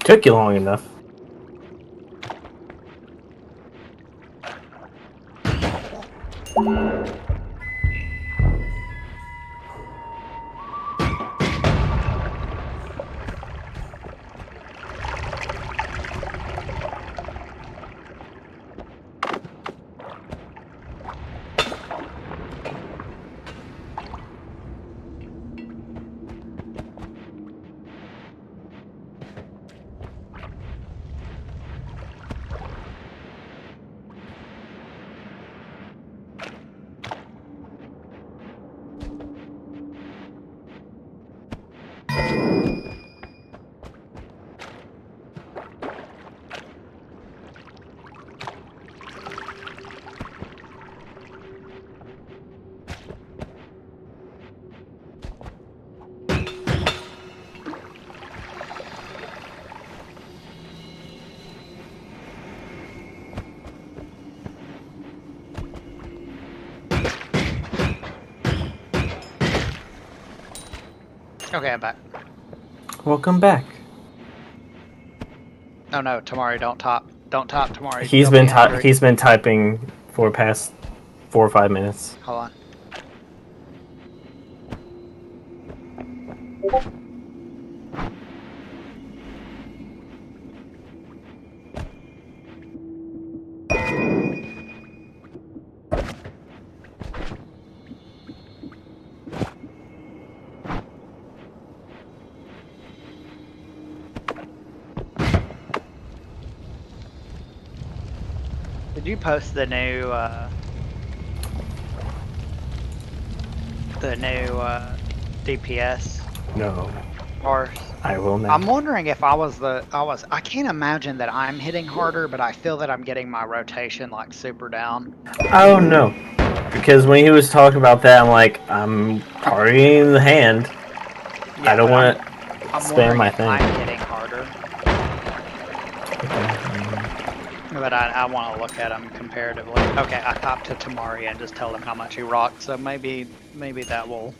Took you long enough. Okay, I'm back. Welcome back. Oh no, Tamari, don't top. Don't top, Tamari. He's been typing for past 4 or 5 minutes. Hold on. Did you post the new DPS No, bars? I will not. I'm wondering if I can't imagine that I'm hitting harder, but I feel that I'm getting my rotation like super down. Oh no, because when he was talking about that, I'm like, I'm targeting the hand. Yeah, I don't want to I'm spam wondering my if thing. I'm hitting harder. But I want to look at him comparatively. Okay, I topped to Tamari and just tell him how much he rocked. So maybe that will.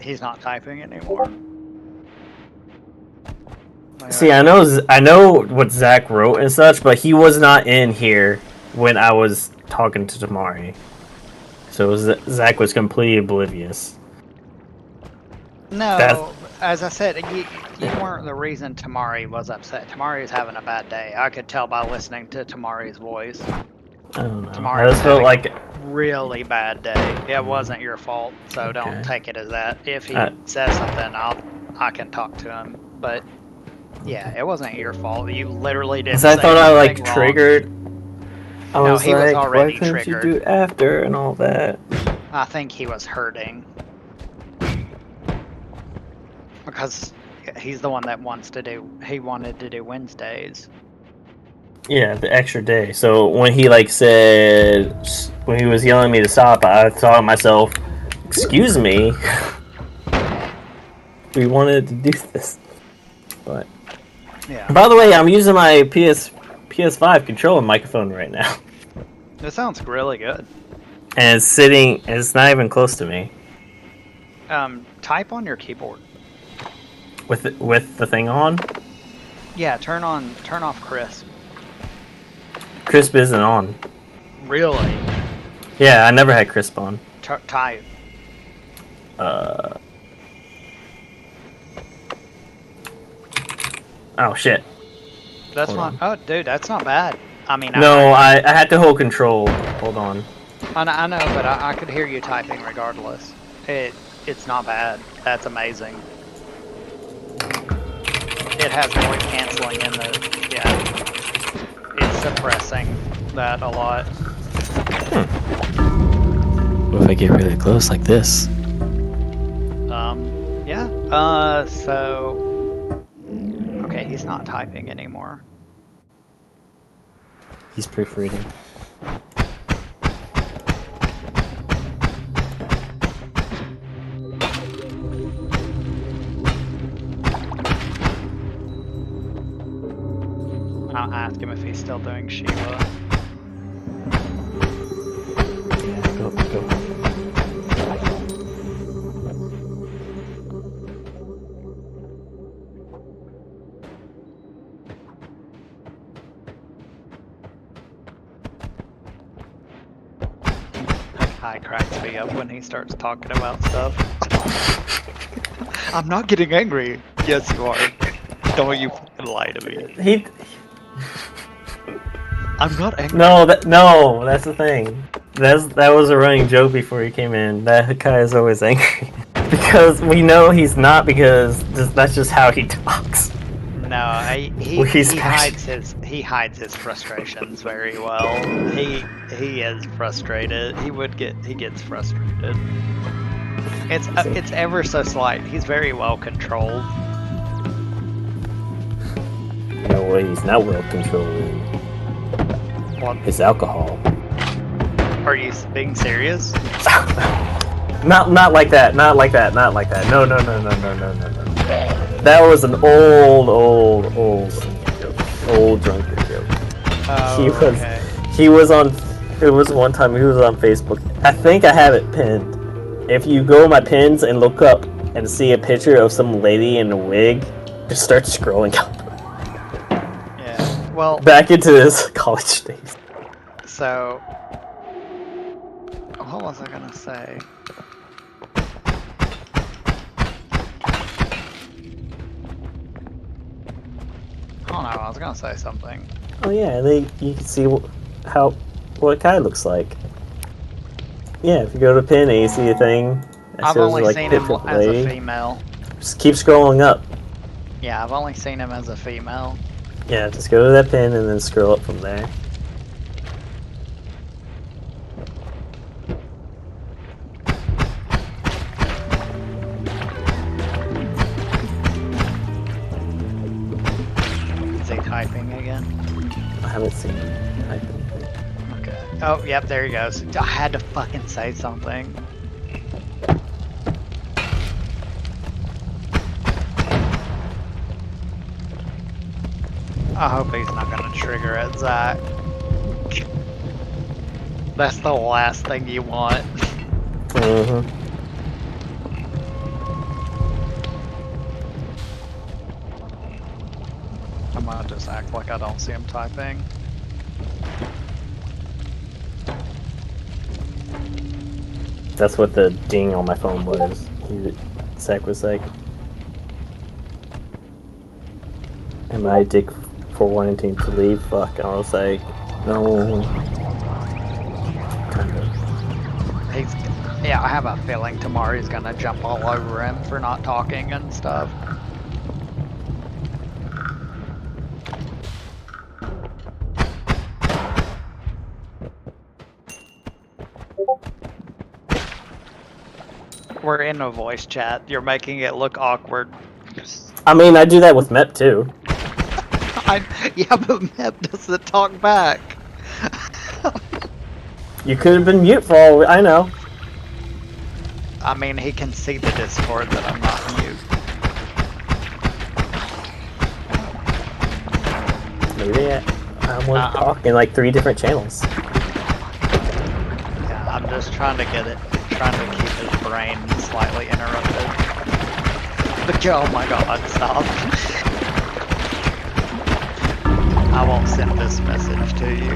He's not typing anymore. See, I know what Zach wrote and such, but he was not in here when I was talking to Tamari. So Zach was completely oblivious. No, as I said, you weren't the reason Tamari was upset. Tamari is having a bad day. I could tell by listening to Tamari's voice. I don't know. Tamari I just felt like a really bad day. It wasn't your fault, so don't take it as that. If he says something, I can talk to him. But yeah, it wasn't your fault. You literally didn't. I thought I like wrong. triggered. No, he was already why couldn't triggered. you do after and all that? I think he was hurting. Because he's the one that he wanted to do Wednesdays. Yeah, the extra day. So when he said, when he was yelling at me to stop, I thought to myself, excuse me, we wanted to do this. But yeah. By the way, I'm using my PS5 controller microphone right now. It sounds really good. And it's not even close to me. Type on your keyboard. With the thing on? Yeah, turn off crisp. Crisp isn't on. Really? Yeah, I never had crisp on. Type. Oh shit. That's not. Oh, dude, that's not bad. I mean. No, I had to hold control. Hold on. I know, but I could hear you typing regardless. It's not bad. That's amazing. It has noise canceling in the. Yeah. It's suppressing that a lot. What if I get really close like this? Yeah. So. Okay, he's not typing anymore. He's proofreading. I'll ask him if he's still doing Shiva. Yeah, go. me up when he starts talking about stuff. I'm not getting angry. Yes, you are. Don't you fucking lie to me. I'm not angry. No, that's the thing. That was a running joke before he came in. That guy is always angry. Because we know he's not, because that's just how he talks. No, he hides his frustrations very well. He is frustrated. He gets frustrated. It's ever so slight. He's very well controlled. No way, he's not well controlled. What? It's alcohol. Are you being serious? Not like that. Not like that. No. That was an old drunkard joke. Oh, He was on. It was one time he was on Facebook. I think I have it pinned. If you go to my pins and look up and see a picture of some lady in a wig, just start scrolling up. Yeah. Well. Back into his college days. So. What was I gonna say? I don't know, I was gonna say something. Oh yeah, you can see what Kai looks like. Yeah, if you go to pin and you see a thing, I've only seen him as a female. Just keep scrolling up. Yeah, I've only seen him as a female. Yeah, just go to that pin and then scroll up from there. Typing again? I haven't seen him typing. Okay. Oh, yep, there he goes. I had to fucking say something. I hope he's not gonna trigger at Zach. That's the last thing you want. Mm-hmm. I might just act like I don't see him typing. That's what the ding on my phone was. Zach was like, "Am I a dick for wanting to leave?" Fuck. And I was like, "No." Kind of. Yeah, I have a feeling Tamari's gonna jump all over him for not talking and stuff. We're in a voice chat. You're making it look awkward. I mean, I do that with Mep too. Yeah, but Mep doesn't talk back. You could have been mute for all I know. I mean, he can see the Discord that I'm not mute. Maybe I'm talking like 3 different channels. Yeah, I'm just trying to keep his brain slightly interrupted. But oh my god, stop. I won't send this message to you.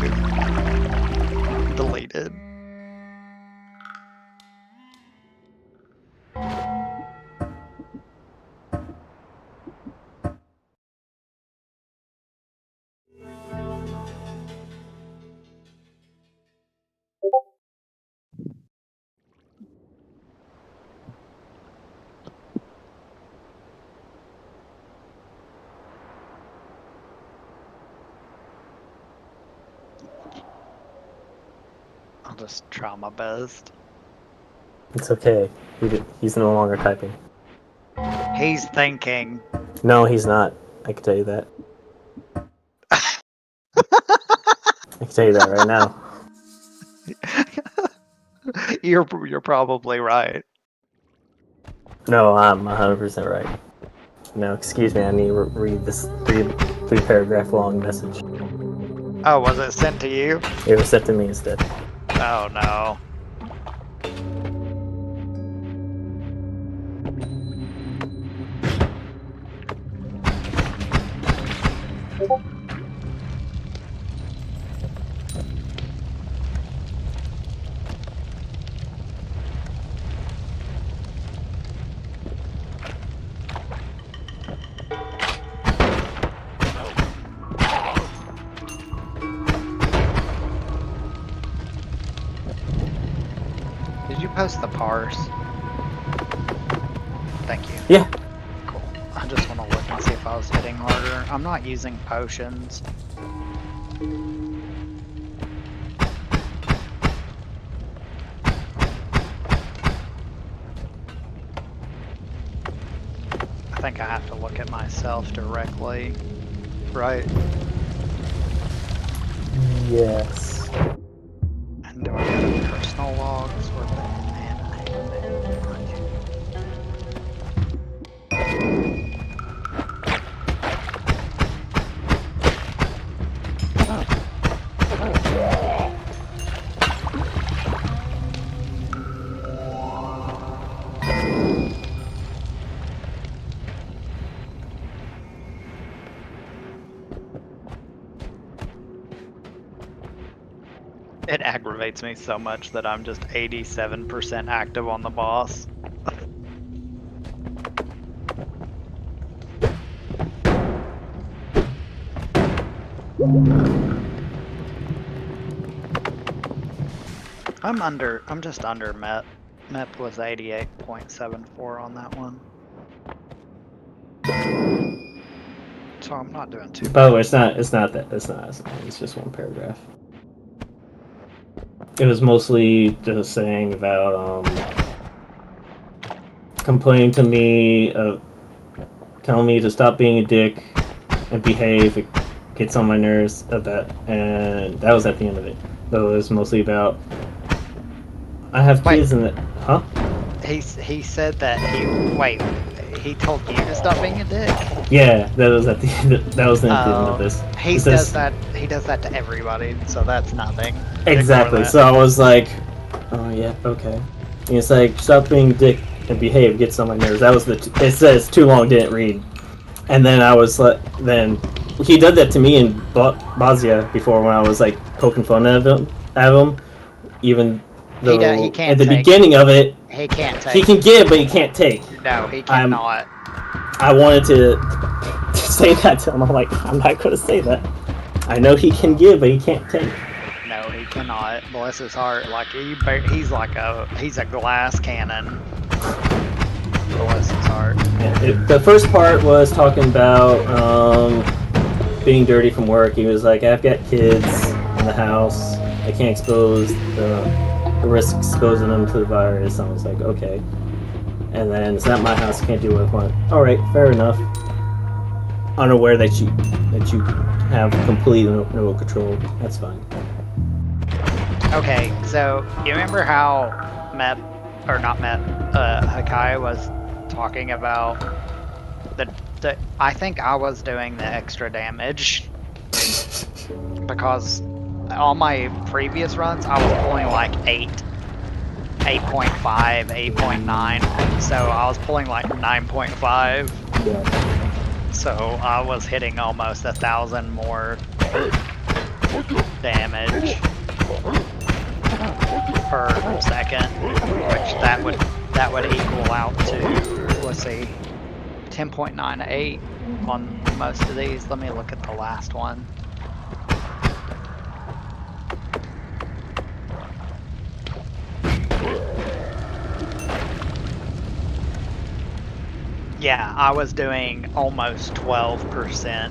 Deleted. I'll just try my best. It's okay. He's no longer typing. He's thinking. No, he's not. I can tell you that. I can tell you that right now. You're probably right. No, I'm 100% right. No, excuse me, I need to read this three paragraph long message. Oh, was it sent to you? It was sent to me instead. Oh no. post the parse? Thank you. Yeah. Cool. I just want to look and see if I was hitting harder. I'm not using potions. I think I have to look at myself directly, right? Yes. And do I go to personal logs or the It aggravates me so much that I'm just 87% active on the boss. I'm just under MEP. MEP was 88.74 on that one. So I'm not doing too bad. By the way, it's not that. It's just one paragraph. It was mostly just saying about complaining to me, telling me to stop being a dick and behave. It gets on my nerves of that, and that was at the end of it. So it was mostly about I have kids and that. Huh? He said that he told you to stop being a dick. Yeah, that was at the end. That was the end of this. He does that to everybody, so that's nothing. Exactly. So I was like, oh yeah, okay. And it's like, stop being a dick and behave. Gets on my nerves. That was it says too long, didn't read. And then I was like, then he did that to me in Bosnia before when I was like poking fun at him. Even though he can't at the take. Beginning of it, he can't take. He can give, but he can't take. No, he cannot. I wanted to say that to him. I'm like, I'm not going to say that. I know he can give, but he can't take. No, he cannot. Bless his heart. Like he's a glass cannon. Bless his heart. Yeah, the first part was talking about being dirty from work. He was like, I've got kids in the house. I can't expose the risk exposing them to the virus. I was like, okay. And then it's not my house. Can't do what I want. All right, fair enough. Unaware that you have complete no control. That's fine. Okay, so you remember how Hakai was talking about the I think I was doing the extra damage because on my previous runs I was pulling like 8.5, 8.9, so I was pulling like 9.5. Yeah. So I was hitting almost 1,000 more damage per second, which that would equal out to, let's see, 10.98 on most of these. Let me look at the last one. Yeah, I was doing almost 12%.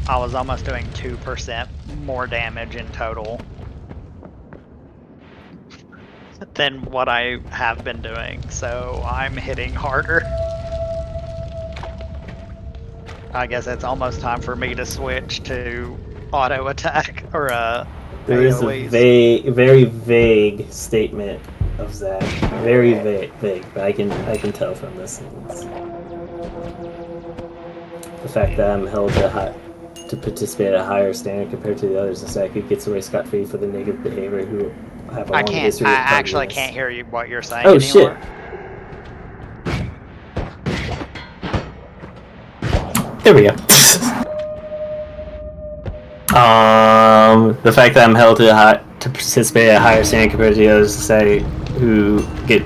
I was almost doing 2% more damage in total than what I have been doing, so I'm hitting harder. I guess it's almost time for me to switch to auto attack or There is a very vague statement of Zach. Very vague, but I can tell from this sentence. The fact that I'm held to participate at a higher standard compared to the others, and Zach gets away scot-free for the negative behavior who have a long history of I actually can't hear you what you're saying anymore. Shit. There we go. The fact that I'm held to participate at a higher standard compared to the others in society who get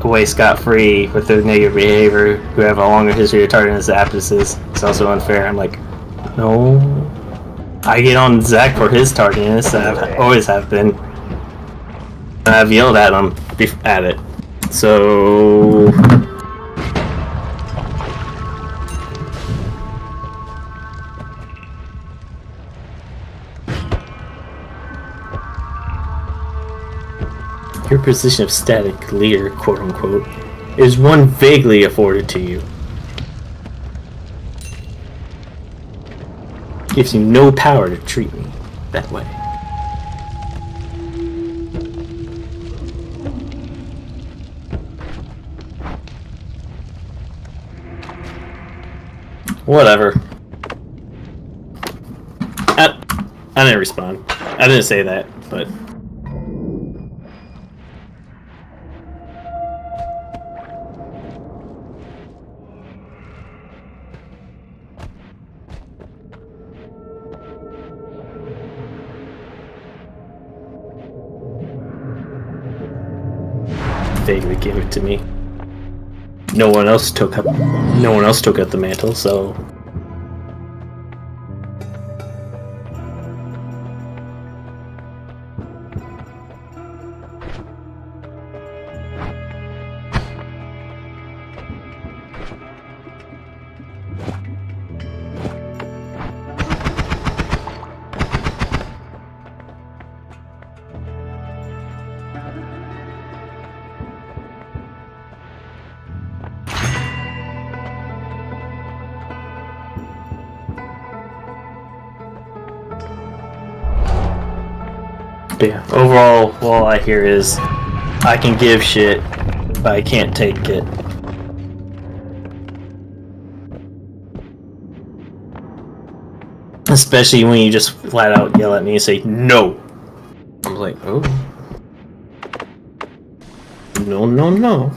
away scot-free with their negative behavior, who have a longer history of tardiness absences, is also unfair. I'm like, no. I get on Zach for his tardiness. I always have been. I've yelled at him at it. So your position of static leader, quote unquote, is one vaguely afforded to you. Gives you no power to treat me that way. Whatever. I didn't respond. I didn't say that, but... vaguely gave it to me. No one else took up the mantle, so yeah, overall, all I hear is, I can give shit, but I can't take it. Especially when you just flat out yell at me and say, no! I'm like, oh. No, no, no.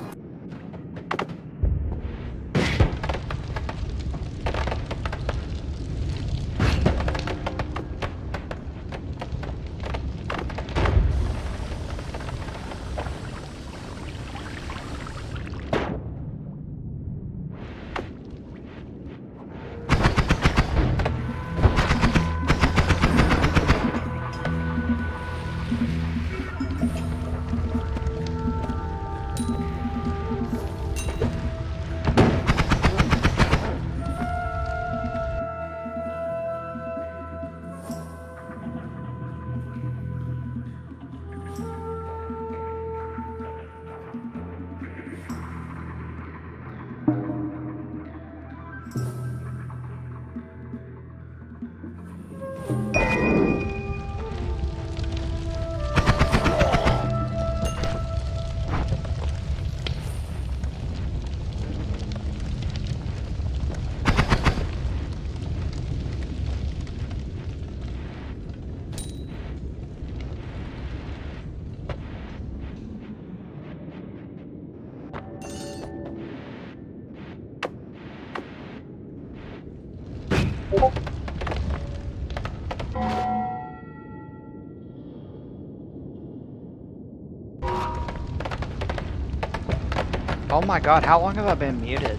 Oh my god, how long have I been muted?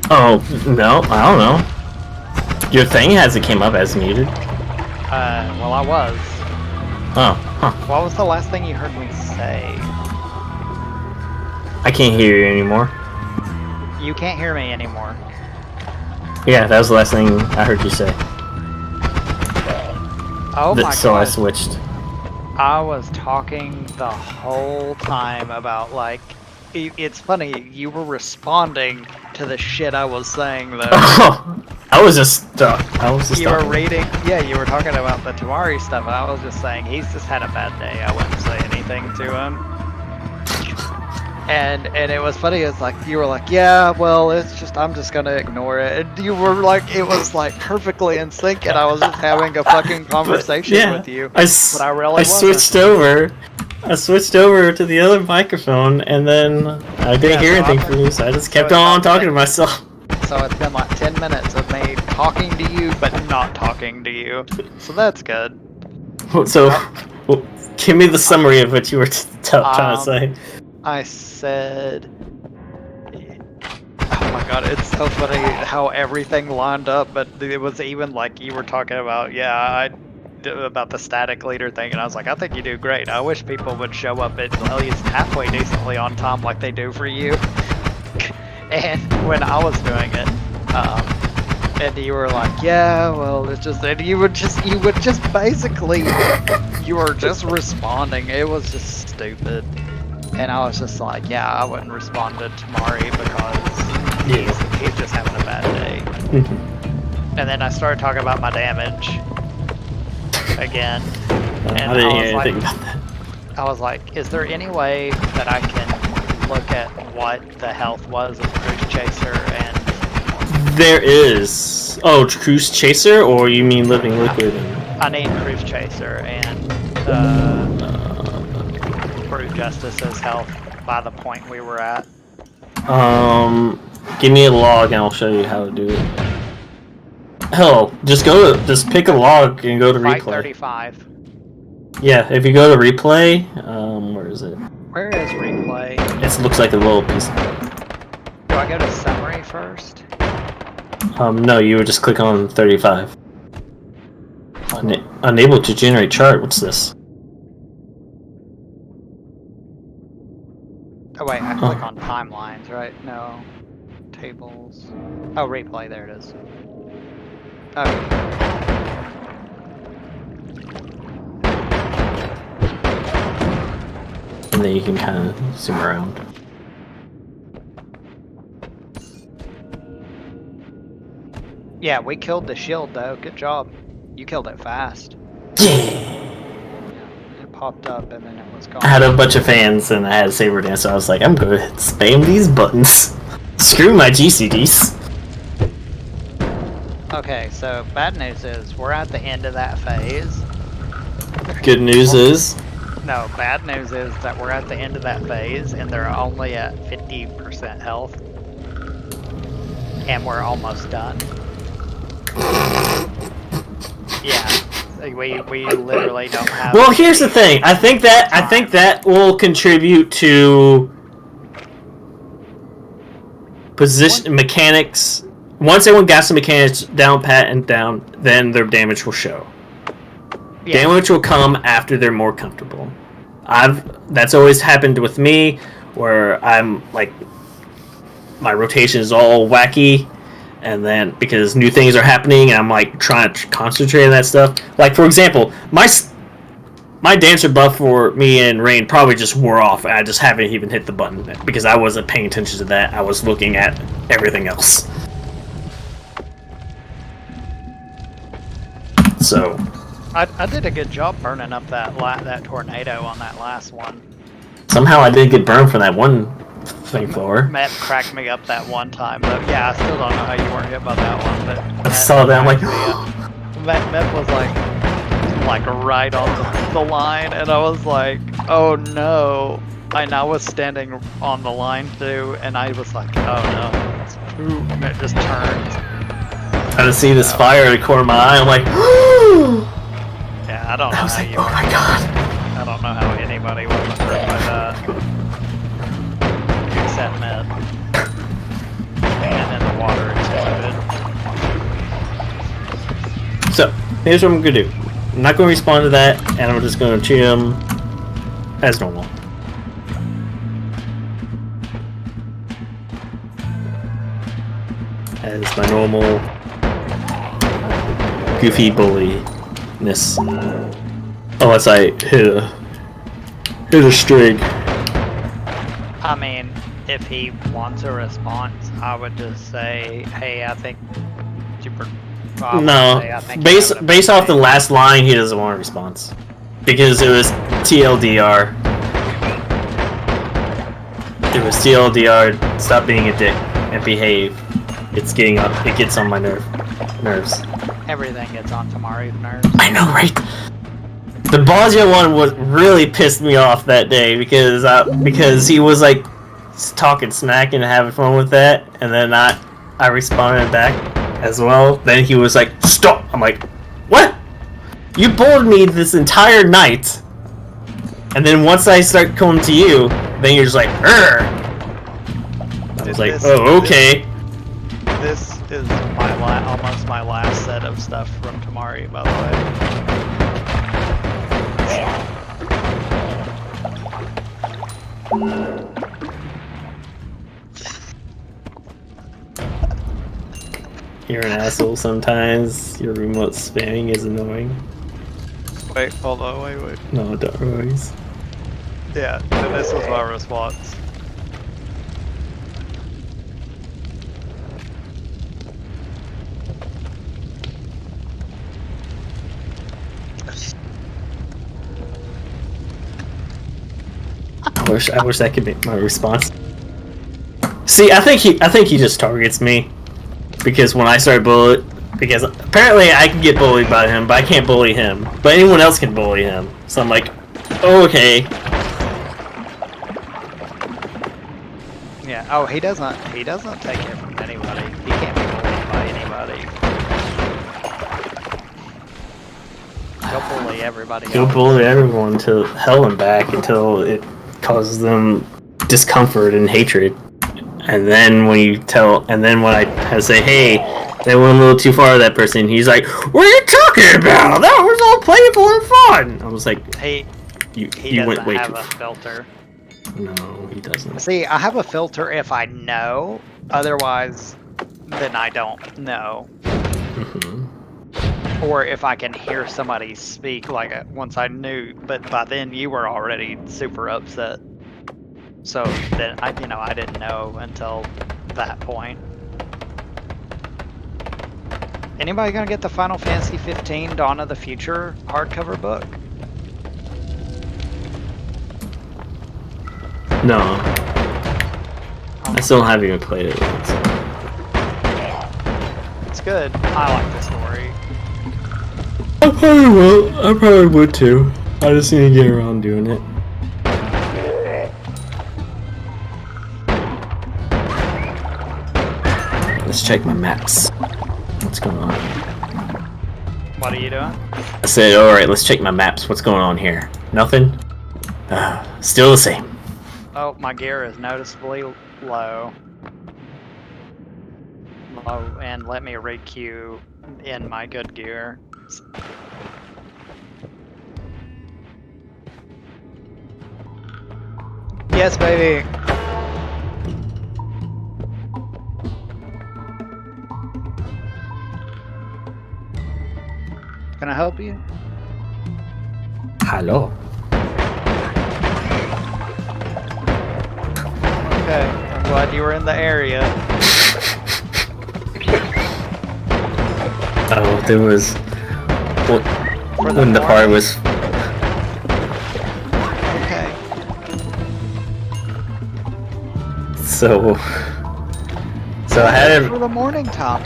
Oh, no, I don't know. Your thing hasn't came up as muted. Well I was. Oh, huh. What was the last thing you heard me say? I can't hear you anymore. You can't hear me anymore. Yeah, that was the last thing I heard you say. Oh my god. So I switched. I was talking the whole time about, like, it's funny, you were responding to the shit I was saying, though. I was just You were reading, yeah, you were talking about the Tamari stuff, and I was just saying, he's just had a bad day, I wouldn't say anything to him. And it was funny, it's like, you were like, yeah, well, it's just, I'm just gonna ignore it. And you were like, it was like perfectly in sync, and I was just having a fucking conversation with you. But I really switched over. I switched over to the other microphone, and then I didn't hear anything from you, so I just kept on talking to myself. So it's been like 10 minutes of me talking to you, but not talking to you. So that's good. So, give me the summary of what you were trying to say. I said, oh my god, it's so funny how everything lined up, but it was even like you were talking about, yeah, about the static leader thing, and I was like, I think you do great. I wish people would show up at least halfway decently on time like they do for you. And when I was doing it, and you were like, yeah, well, it's just, and you would just basically, you were just responding. It was just stupid. And I was just like, yeah, I wouldn't respond to Tamari because he's just having a bad day. And then I started talking about my damage again. And I didn't hear anything about that. I was like, is there any way that I can look at what the health was of Cruise Chaser? And there is. Oh, Cruise Chaser, or you mean Living Liquid? I need Cruise Chaser and Brute Justice's health by the point we were at. Give me a log and I'll show you how to do it. Hell, just pick a log and go to replay. 35. Yeah, if you go to replay, where is it? Where is replay? It looks like a little piece. Do I go to summary first? No, you would just click on 35. Unable to generate chart. What's this? Oh wait, I click on timelines, right? No. Tables. Oh, replay, there it is. Okay. And then you can kind of zoom around. Yeah, we killed the shield though. Good job. You killed it fast. It popped up and then it was gone. I had a bunch of fans and I had a saber dance, so I was like, I'm gonna spam these buttons. Screw my GCDs. Okay, so bad news is we're at the end of that phase. Good news is... No, bad news is that we're at the end of that phase and they're only at 50% health. And we're almost done. Yeah, we literally don't have... Well, here's the thing. I think that will contribute to position mechanics. Once everyone got some mechanics down pat and down, then their damage will show. Yeah. Damage will come after they're more comfortable. That's always happened with me, where I'm like, my rotation is all wacky, and then because new things are happening, and I'm like trying to concentrate on that stuff. Like for example, my dancer buff for me and Rain probably just wore off. I just haven't even hit the button because I wasn't paying attention to that. I was looking at everything else. So, I did a good job burning up that tornado on that last one. Somehow I did get burned from that one flamethrower. Matt cracked me up that one time, but yeah, I still don't know how you weren't hit by that one. But I saw that, I'm like, Matt was like right on the line, and I was like, oh no. And I was standing on the line too, and I was like, oh no, and it just turned. I just see this fire in the corner of my eye. I'm like, yeah, I don't know. I was like, oh my god. I don't know how anybody wasn't hurt by that. Except Matt. And then the water exploded. So, here's what I'm gonna do. I'm not gonna respond to that, and I'm just gonna treat him as normal. As my normal goofy bully-ness. Unless I hit a string. I mean, if he wants a response, I would just say, hey, I think super... based off the last line, he doesn't want a response. Because it was TLDR. It was TLDR, stop being a dick and behave. It gets on my nerves. Everything gets on Tamari's nerves. I know, right? The Bosnia one was really pissed me off that day because he was like talking smack and having fun with that, and then I responded back as well. Then he was like, "Stop!" I'm like, "What? You bullied me this entire night, and then once I start coming to you, then you're just like, "Urgh." I was like, "Oh, okay." This is almost my last set of stuff from Tamari, by the way. You're an asshole sometimes. Your remote spamming is annoying. Wait, hold on, wait. No, don't worries. Yeah, and this was my response. I wish that could be my response. See, I think he just targets me because when I start because apparently I can get bullied by him, but I can't bully him. But anyone else can bully him. So I'm like, oh, okay. Yeah. Oh, he doesn't take it from anybody. He can't be bullied by anybody. He'll bully everybody else. He'll bully everyone to hell and back until it causes them discomfort and hatred. And then when I say, hey, they went a little too far with that person, he's like, what are you talking about? That was all playful and fun. I was like, he you went way too far. Filter. No, he doesn't. See, I have a filter if I know. Otherwise, then I don't know. Mm-hmm. Or if I can hear somebody speak, like once I knew, but by then you were already super upset. So then I didn't know until that point. Anybody gonna get the Final Fantasy 15 Dawn of the Future hardcover book? No. I still haven't even played it yet. So. It's good. I like the story. I probably will. I probably would too. I just need to get around doing it. Let's check my maps. What's going on? What are you doing? I said, alright, let's check my maps. What's going on here? Nothing? Still the same. Oh, my gear is noticeably low. And let me re-queue in my good gear. Yes, baby! Can I help you? Hello. Okay, I'm glad you were in the area. Oh, there was... when the party was... Okay. So I had for the morning time.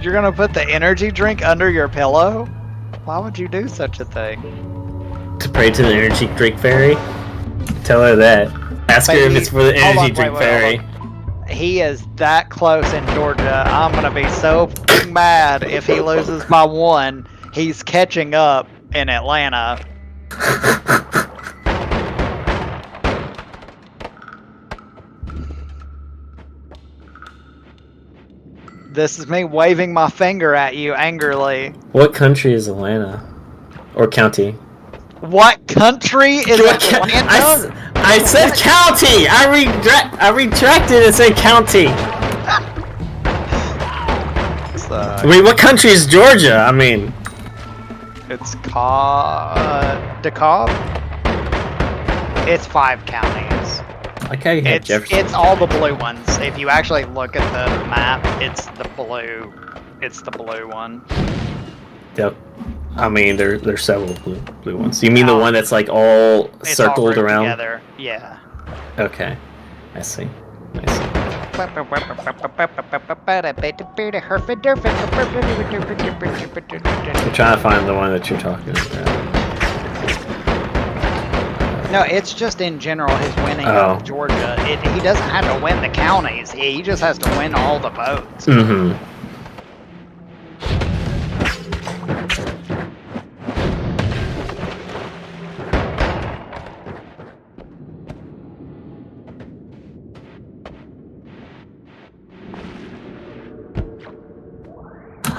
You're gonna put the energy drink under your pillow? Why would you do such a thing? to pray to the energy drink fairy. Tell her that. Ask her if it's for the energy drink fairy. He is that close in Georgia. I'm gonna be so f***ing mad if he loses by one. He's catching up in Atlanta. This is me waving my finger at you angrily. What country is Atlanta? Or county? What country is Atlanta? I said county! I retracted and said county! Wait, what country is Georgia? I mean... It's DeKalb? It's 5 counties. Okay, it's all the blue ones. If you actually look at the map, it's the blue one. Yep. I mean, there's several blue ones. You mean the one that's like all circled all around? Together. Yeah. Okay, I see. I'm trying to find the one that you're talking about. No, it's just in general his winning of Georgia. He doesn't have to win the counties. He just has to win all the votes. Mm-hmm.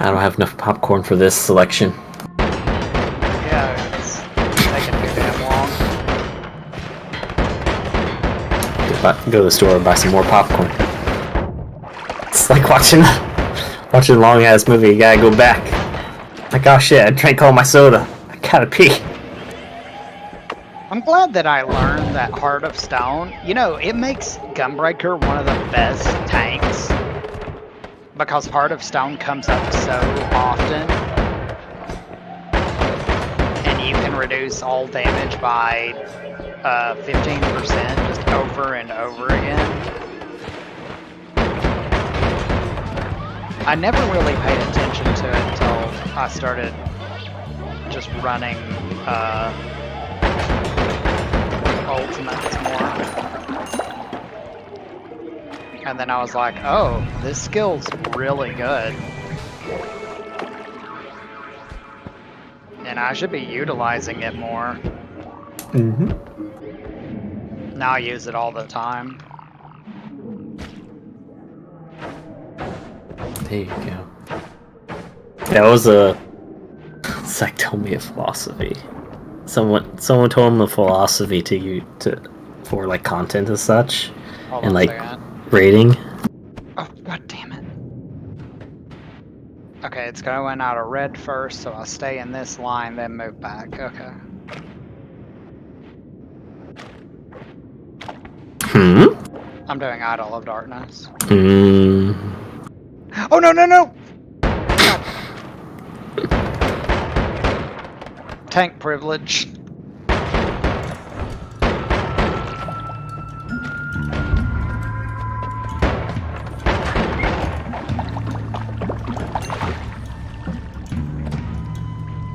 I don't have enough popcorn for this selection. Yeah, it's taking too damn long. Go to the store and buy some more popcorn. It's like watching a long ass movie. You gotta go back. Like, oh shit, I drank all my soda. I gotta pee. I'm glad that I learned that Heart of Stone. You know, it makes Gunbreaker one of the best tanks because Heart of Stone comes up so often, and you can reduce all damage by 15% just over and over again. I never really paid attention to it until I started just running ultimates more. And then I was like, oh, this skill's really good. And I should be utilizing it more. Mm-hmm. Now I use it all the time. There you go. That was it's like, tell me a philosophy. Someone told him the philosophy for like content and such. Hold and on like a second. rating. Oh, god damn it. Okay, it's going out of red first, so I'll stay in this line, then move back. Okay. I'm doing Idol of Darkness. Oh, no, no, no! God. Tank privilege.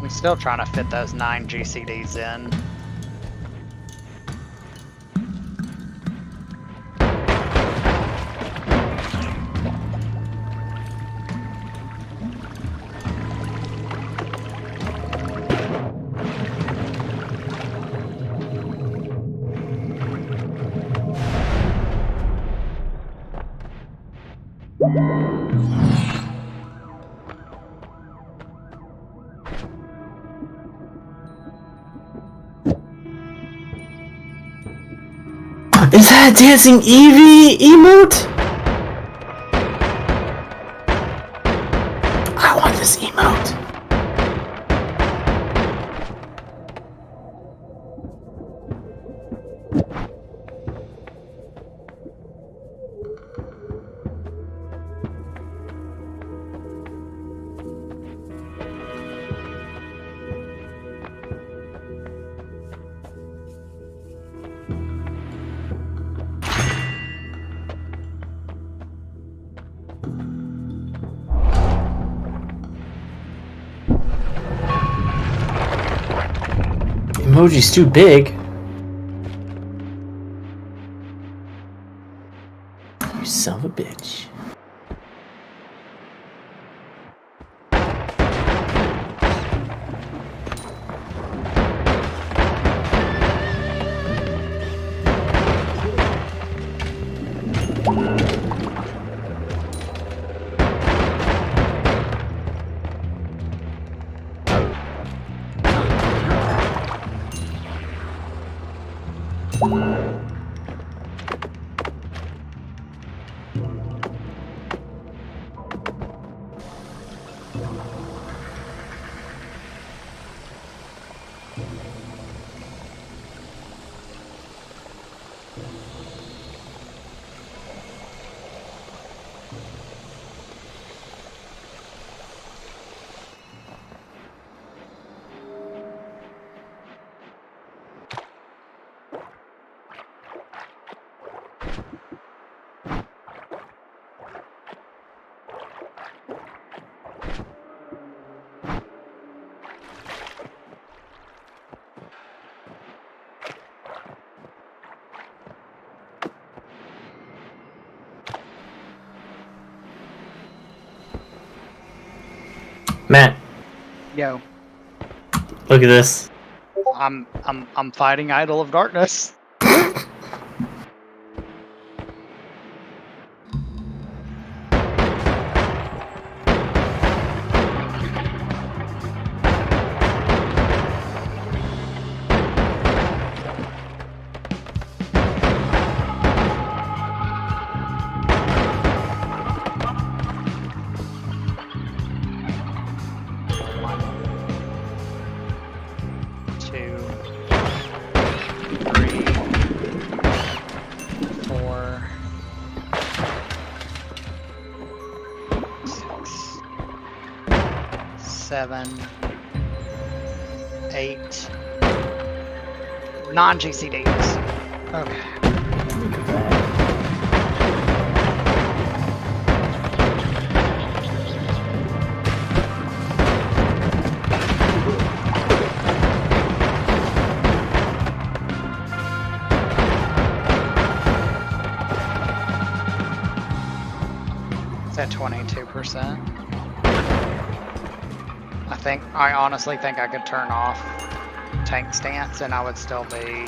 I'm still trying to fit those 9 GCDs in. Is that a dancing Eevee emote? I want this emote. Emoji's too big. You son of a bitch. Matt. Yo. Look at this. I'm fighting Idol of Darkness. 7, 8, non-GCDs. Okay. Look at that. It's at 22%. I honestly think I could turn off tank stance and I would still be.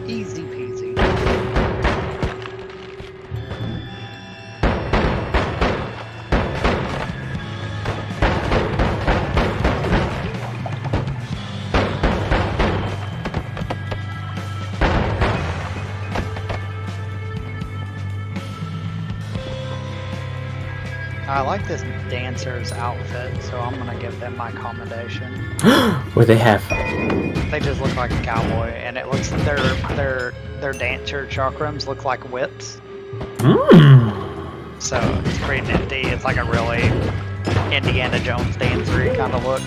Easy peasy. I like this dancer's outfit, so I'm gonna give them my commendation. What they have? They just look like a cowboy, and it looks their dancer chakrams look like whips. So it's pretty nifty. It's like a really Indiana Jones dancery kind of look.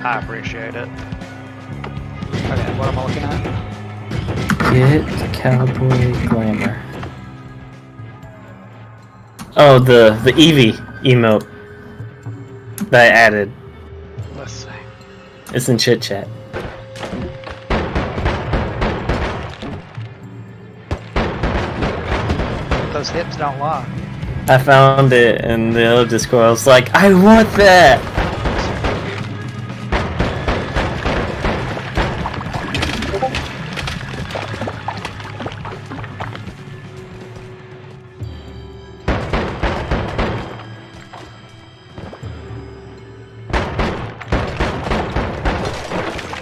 I appreciate it. Okay, what am I looking at? Get cowboy glamour. Oh, the Eevee emote that I added. Let's see. It's in chit chat. Those hips don't lie. I found it in the other Discord. I was like, I want that!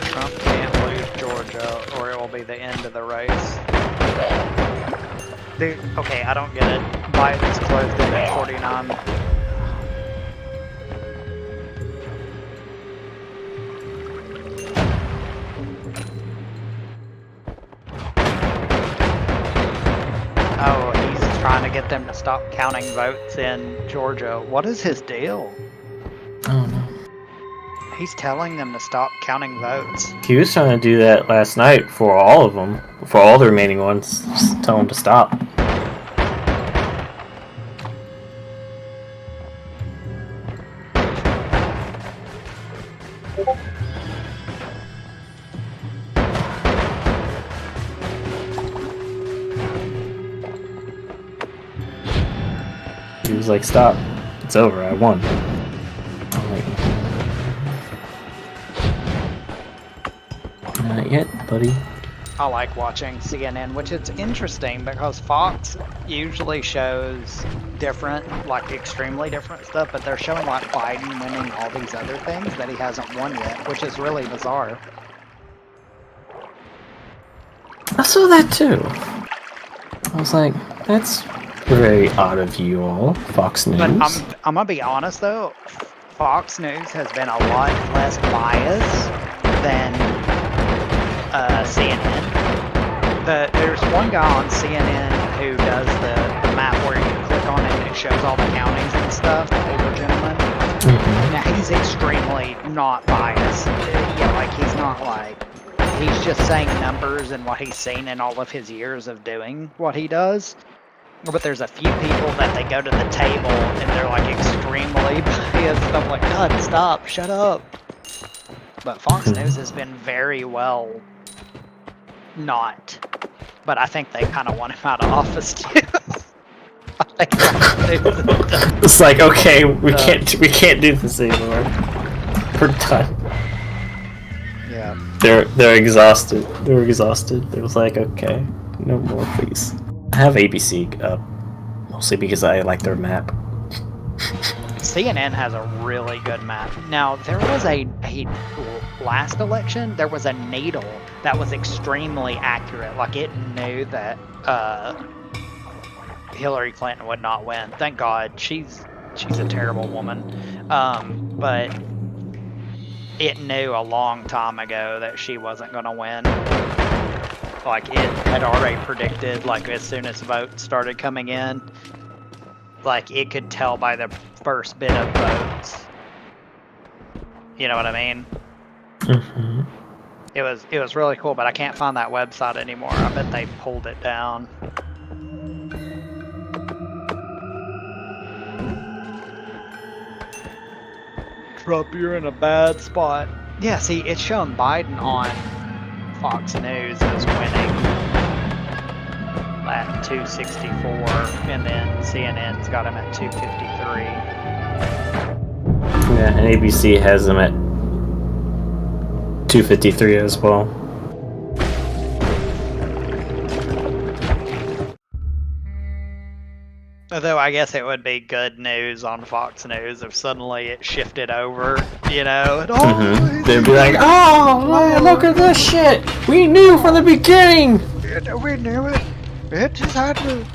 Trump can't lose Georgia, or it will be the end of the race. Dude, okay, I don't get it. Biden's closed in at 49. Oh, he's trying to get them to stop counting votes in Georgia. What is his deal? I don't know. He's telling them to stop counting votes. He was trying to do that last night for all of them. For all the remaining ones. Just tell them to stop. He was like, stop. It's over. I won. I'm like, not yet, buddy. I like watching CNN, which is interesting because Fox usually shows different, like extremely different stuff, but they're showing like Biden winning all these other things that he hasn't won yet, which is really bizarre. I saw that too. I was like, that's very odd of you all, Fox News. But I'm gonna be honest though, Fox News has been a lot less biased than CNN. There's one guy on CNN who does the map where you click on it and it shows all the counties and stuff, the older gentleman. Now, he's extremely not biased. Yeah, like, he's not like... He's just saying numbers and what he's seen in all of his years of doing what he does. But there's a few people that they go to the table and they're like extremely biased. I'm like, God, stop, shut up. But Fox News has been very well not. But I think they kind of want him out of office too. I think Fox News is done. It's like, okay, we can't do this anymore. We're done. Yeah. They're exhausted. They were exhausted. It was like, okay, no more, please. I have ABC up, mostly because I like their map. CNN has a really good map. Now, there was a last election, there was a needle that was extremely accurate. Like, it knew that Hillary Clinton would not win. Thank God. She's a terrible woman. But it knew a long time ago that she wasn't going to win. Like, it had already predicted, like, as soon as votes started coming in, like, it could tell by the first bit of votes. You know what I mean? Mm-hmm. It was really cool, but I can't find that website anymore. I bet they pulled it down. Trump, you're in a bad spot. Yeah, see, it's showing Biden on Fox News as winning at 264, and then CNN's got him at 253. Yeah, and ABC has him at 253 as well. Although I guess it would be good news on Fox News if suddenly it shifted over, you know. And, They'd be like, oh, man, look at this shit! We knew from the beginning! We knew it! It just happened!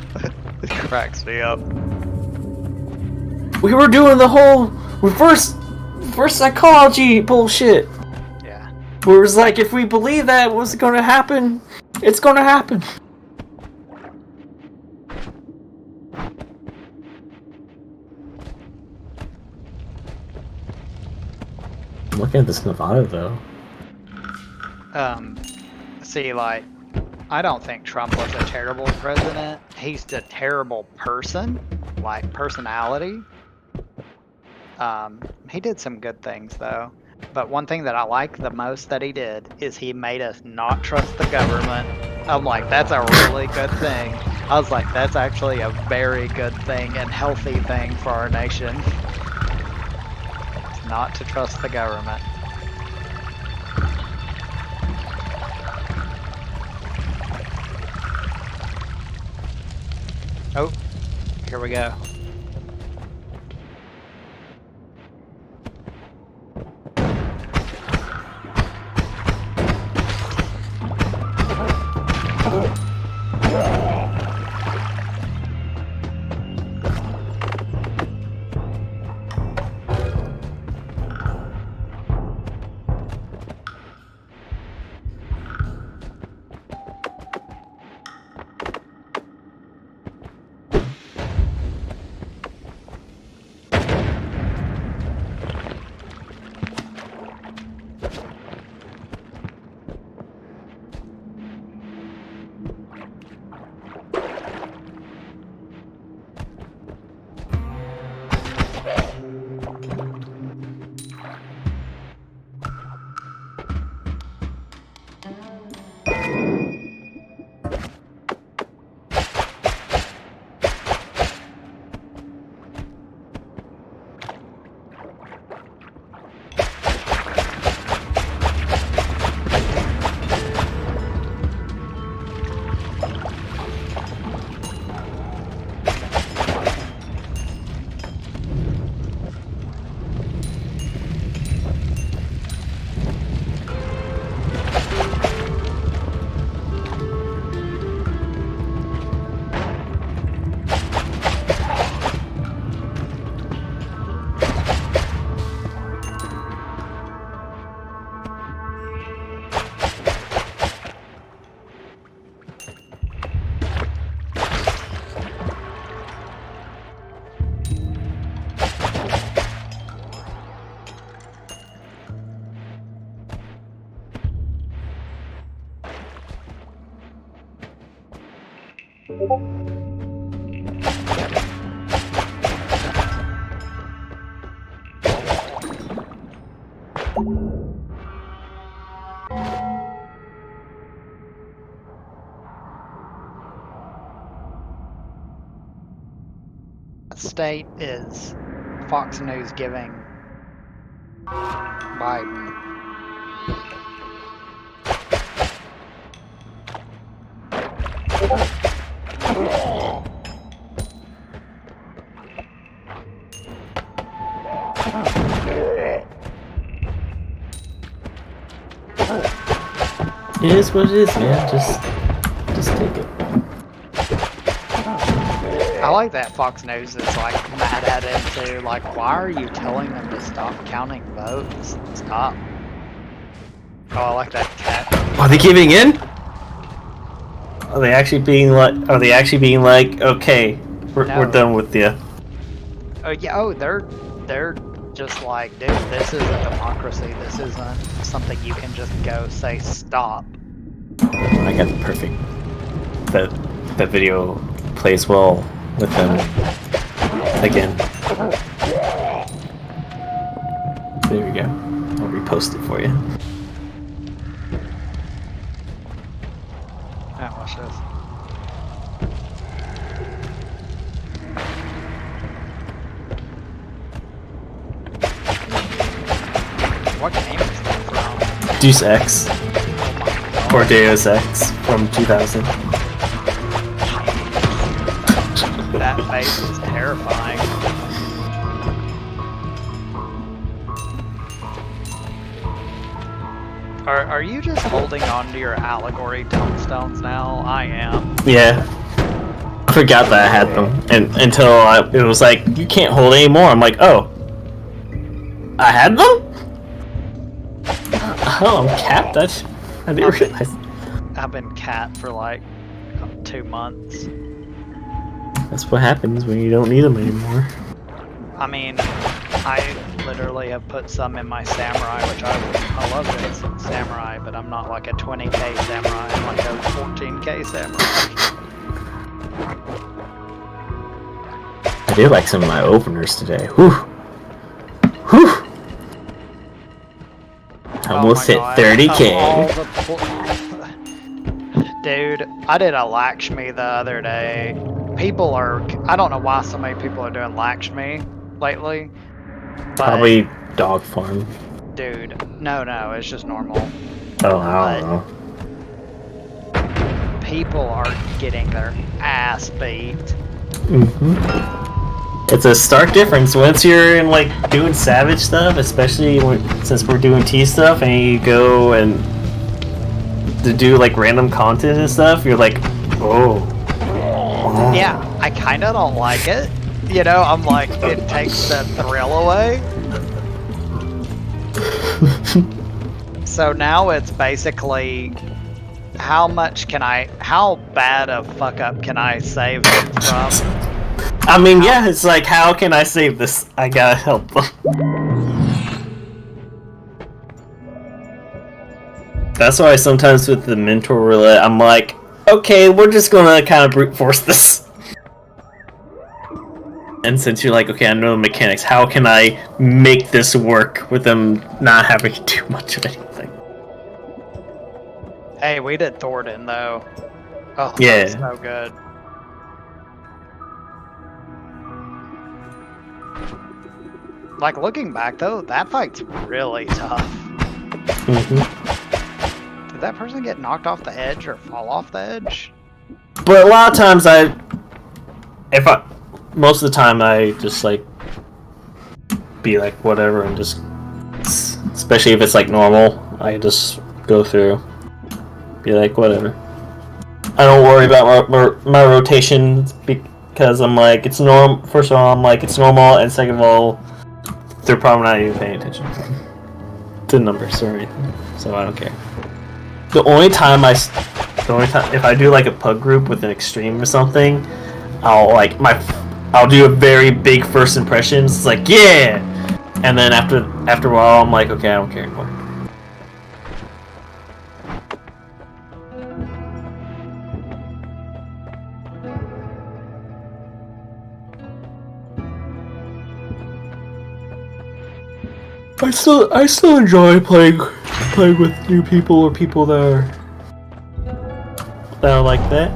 It cracks me up. We were doing the whole reverse psychology bullshit. Yeah. Where it was like, if we believe that was gonna happen, it's gonna happen. I'm looking at this Nevada though. See, like, I don't think Trump was a terrible president. He's a terrible person, like, personality. He did some good things, though. But one thing that I like the most that he did is he made us not trust the government. I'm like, that's a really good thing. I was like, that's actually a very good thing and healthy thing for our nation. It's not to trust the government. Oh, here we go. State is Fox News giving Biden? It is what it is, man. Just take it. I like that Fox News is like mad at it too. Like, why are you telling them to stop counting votes? Stop. Oh, I like that cat. Are they giving in? Are they actually being like? Okay, we're done with you? Oh yeah. Oh, they're just like, dude, this isn't democracy. This isn't something you can just go say stop. I got the perfect. That video plays well with them again. There we go. I'll repost it for you. Yeah, watch this. What game is that from? Deus Ex. Or Deus Ex from 2000. That face is terrifying. Are you just holding on to your allegory tombstones now? I am. Yeah. I forgot that I had them. And until it was like, you can't hold any more. I'm like, oh. I had them? Oh, I'm capped? I didn't realize. I've been capped for like 2 months. That's what happens when you don't need them anymore. I mean, I literally have put some in my samurai, which I love this samurai, but I'm not like a 20k samurai, I'm like a 14k samurai. I do like some of my openers today. Whew. Whew. Almost hit 30k. Dude, I did a Lakshmi the other day. People are, I don't know why so many people are doing Lakshmi lately. Probably dog farm. Dude, no, it's just normal. Oh, I don't know. People are getting their ass beat. Mm-hmm. It's a stark difference once you're in like doing savage stuff, especially since we're doing T stuff, and you go and to do like random content and stuff. You're like, oh. Yeah, I kind of don't like it. You know, I'm like, it takes the thrill away. So now it's basically, how bad a fuck up can I save them from? I mean, yeah, it's like, how can I save this? I gotta help them. That's why sometimes with the mentor roulette, I'm like, okay, we're just gonna kind of brute force this. And since you're like, okay, I know the mechanics, how can I make this work with them not having to do much of anything? Hey, we did Thornton though. Oh, yeah, that's so good. Like, looking back though, that fight's really tough. Mm-hmm. Did that person get knocked off the edge or fall off the edge? But a lot of times most of the time I just like be like whatever and just, especially if it's like normal, I just go through, be like whatever. I don't worry about my rotation because I'm like, it's normal. First of all, I'm like, it's normal, and second of all, they're probably not even paying attention to numbers or anything, so I don't care. The only time if I do like a pug group with an extreme or something, I'll do a very big first impressions. It's like, yeah, and then after a while, I'm like, okay, I don't care anymore. I still enjoy playing with new people or people that are like that.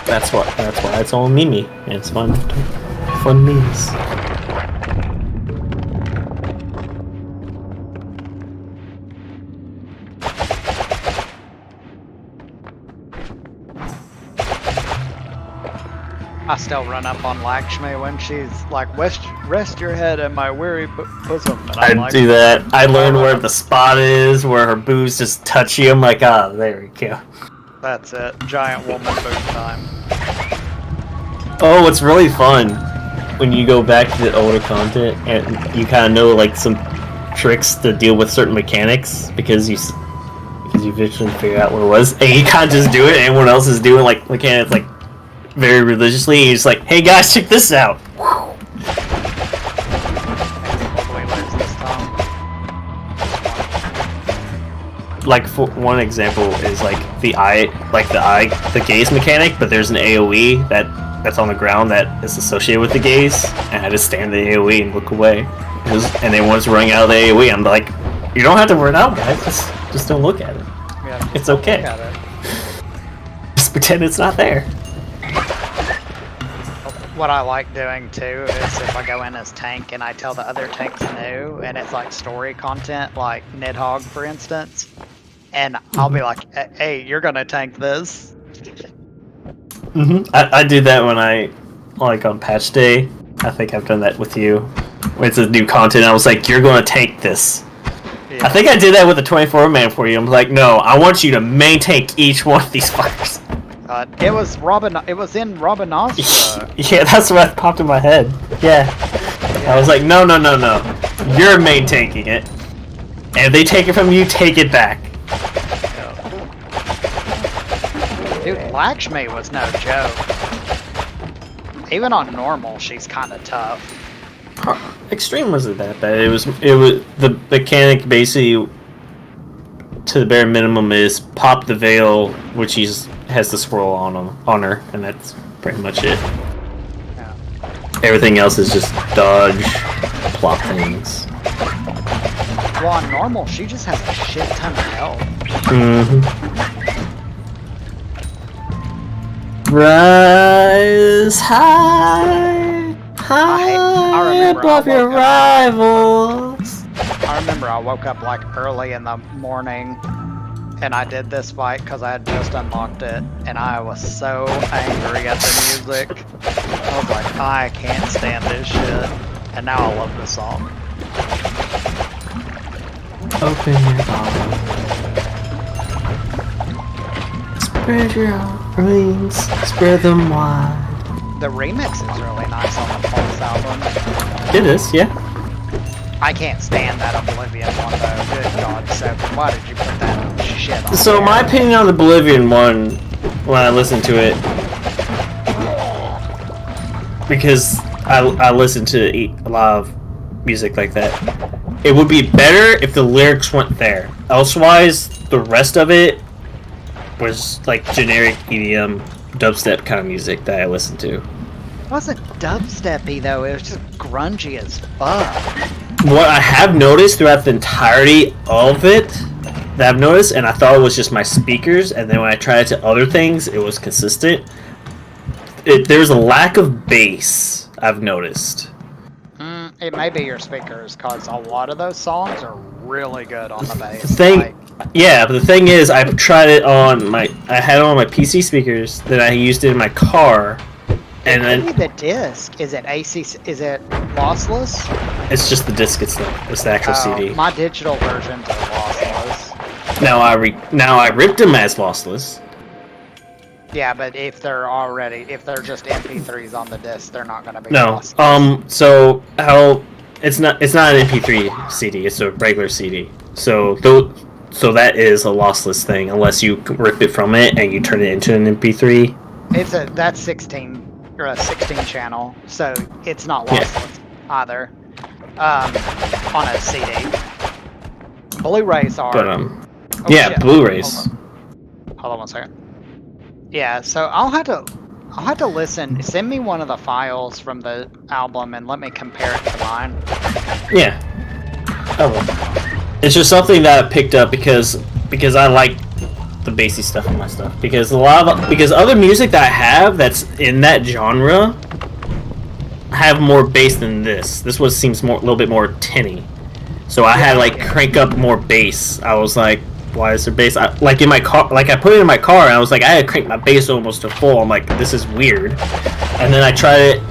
That's why it's all Mimi. And it's fun memes. I still run up on Lakshmi when she's like, rest your head in my weary bosom. I like, do that. I learned where the spot is, where her boobs just touch you. I'm like, ah, there we go. That's it. Giant woman boob time. Oh, it's really fun when you go back to the older content and you kind of know like some tricks to deal with certain mechanics because you eventually figure out what it was, and you kind of just do it. And everyone else is doing like mechanics like very religiously. He's like, "Hey guys, check this out." Like for one example is like the gaze mechanic, but there's an AOE that's on the ground that is associated with the gaze, and I just stand the AOE and look away. And then once running out of the AOE, I'm like, you don't have to run out, guys. Just don't look at it. Yeah, it's okay. Just pretend it's not there. What I like doing too is if I go in as tank and I tell the other tanks new, and it's like story content, like Nidhogg for instance, and I'll be like, "Hey, you're gonna tank this." I do that when I like on patch day. I think I've done that with you. When it's a new content, I was like, "You're gonna tank this." Yeah. I think I did that with the 24-man for you. I'm like, "No, I want you to main tank each one of these fighters." It was in Robinazra. Yeah, that's what popped in my head. Yeah. I was like, no. You're main tanking it. And if they take it from you, take it back. Dude, Lakshmi was no joke. Even on normal, she's kind of tough. Extreme wasn't that bad. It was the mechanic basically to the bare minimum is pop the veil, which has the swirl on her, and that's pretty much it. Yeah. Everything else is just dodge, plot things. Well, on normal, she just has a shit ton of health. Rise high, high above your rivals. I remember I woke up like early in the morning and I did this fight because I had just unlocked it, and I was so angry at the music. I was like, I can't stand this shit, and now I love the song. Open your arms, spread your wings, spread them wide. The remix is really nice on the Pulse album. It is, yeah. I can't stand that Oblivion one though. Good God, Seven, why did you put that shit on So there? my opinion on the Oblivion one, when I listen to it, because I listen to a lot of music like that, it would be better if the lyrics went there. Elsewise, the rest of it was like generic EDM, dubstep kind of music that I listened to. It wasn't dubsteppy though, it was just grungy as fuck. What I have noticed throughout the entirety of it, that I've noticed, and I thought it was just my speakers, and then when I tried it to other things, it was consistent. There's a lack of bass, I've noticed. It may be your speakers, because a lot of those songs are really good on the bass. Yeah, but the thing is, I tried it on I had it on my PC speakers, then I used it in my car, and then the disc, is it lossless? It's just the disc itself. It's the actual CD. My digital versions are lossless. Now I ripped them as lossless. Yeah, but if they're just MP3s on the disc, they're not going to be lossless. So how it's not an MP3 CD. It's a regular CD. So that is a lossless thing, unless you rip it from it and you turn it into an MP3. That's 16 or a 16 channel, so it's not lossless either. On a CD. Blu-rays are. But, Blu-rays. Hold on 1 second. Yeah, so I'll have to I'll have to listen. Send me one of the files from the album and let me compare it to mine. Yeah. Oh. It's just something that I picked up because I like the bassy stuff in my stuff. Because other music that I have that's in that genre have more bass than this. This one seems a little bit more tinny. So I had like crank up more bass. I was like, why is there bass? Like in my car, like I put it in my car, and I was like, I had to crank my bass almost to full. I'm like, this is weird. And then I tried it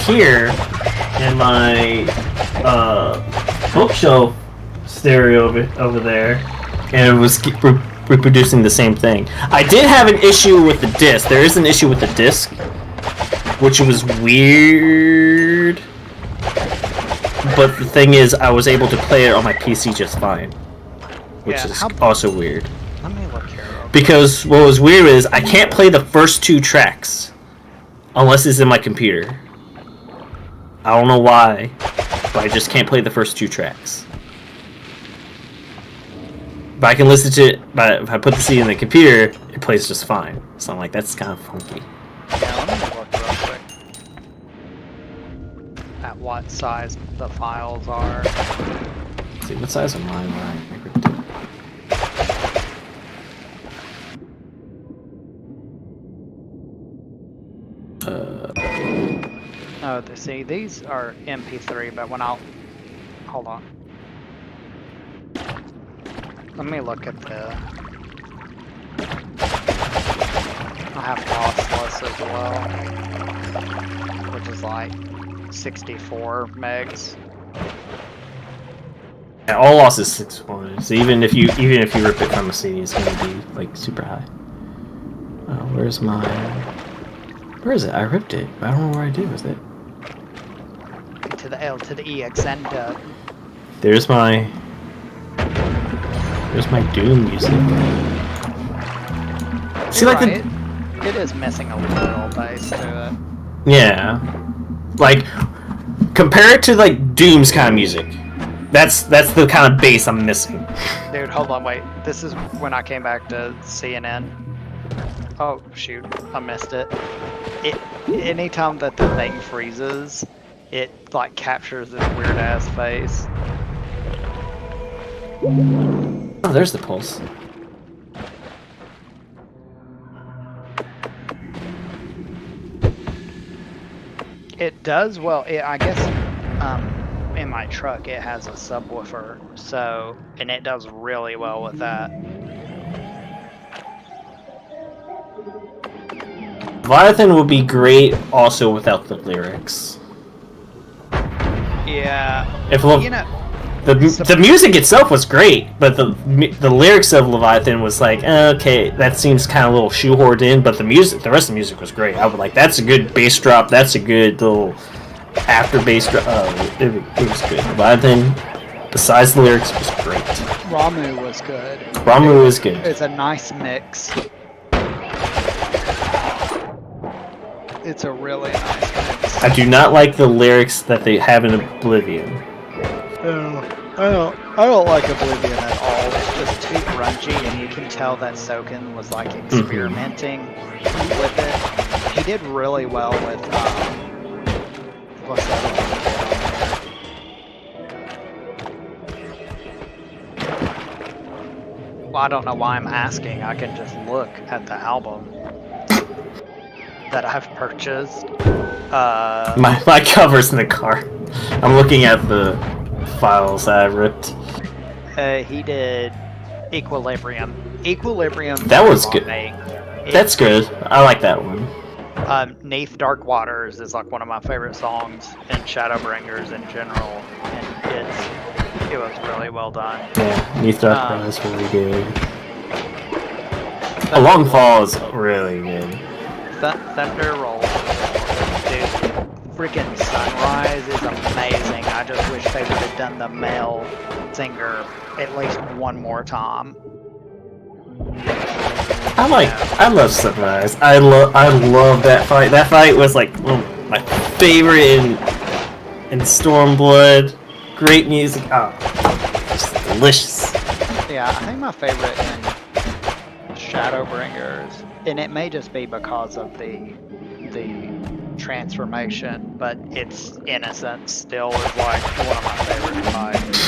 here in my bookshelf stereo over there, and it was reproducing the same thing. I did have an issue with the disc. There is an issue with the disc, which was weird. But the thing is, I was able to play it on my PC just fine. Which is also weird. Let me look here. Because what was weird is I can't play the first 2 tracks unless it's in my computer. I don't know why, but I just can't play the first 2 tracks. But I can listen to it, but if I put the CD in the computer, it plays just fine. So I'm like, that's kind of funky. Yeah, let me look real quick at what size the files are. Let's see, what size are mine? Oh, see, these are MP3, but when I'll... Hold on. Let me look at the... I have lossless as well, which is like 64 megs. Yeah, all loss is 6.1. So even if you rip it from a CD, it's gonna be like super high. Oh, where's my... Where is it? I ripped it. I don't know where I did with it. To the L to the EXN dub. There's my Doom music. See, like right. It is missing a little bass to it. Yeah, like compare it to like Doom's kind of music. That's the kind of bass I'm missing. Dude, hold on, wait. This is when I came back to CNN. Oh shoot, I missed it. Anytime that the thing freezes, it like captures this weird ass face. Oh, there's the pulse. It does well. I guess in my truck it has a subwoofer, so and it does really well with that. Leviathan would be great also without the lyrics. Yeah. If you know, the music itself was great, but the lyrics of Leviathan was like, okay, that seems kind of a little shoehorned in, but the rest of the music was great. I would like, that's a good bass drop, that's a good little after bass drop. It was good. Leviathan, besides the lyrics, was great. Ramu was good. Ramu was good. It's a nice mix. It's a really nice mix. I do not like the lyrics that they have in Oblivion. I don't like Oblivion at all. It's just too grungy, and you can tell that Soken was like experimenting with it. He did really well with what's that one? Well, I don't know why I'm asking. I can just look at the album that I've purchased. My cover's in the car. I'm looking at the files I ripped. He did Equilibrium. That was good. That's good. I like that one. Neath Dark Waters is like one of my favorite songs, and Shadowbringers in general, and it was really well done. Yeah, Neath Dark Waters is really good. A Long Fall is really good. Thunder Roll, dude. Freaking Sunrise is amazing. I just wish they would have done the male singer at least one more time. I love Sunrise. I love that fight. That fight was like one of my favorite in Stormblood. Great music. Oh, just delicious. Yeah, I think my favorite in Shadowbringers, and it may just be because of the the transformation, but its innocence still is like one of my favorite fights.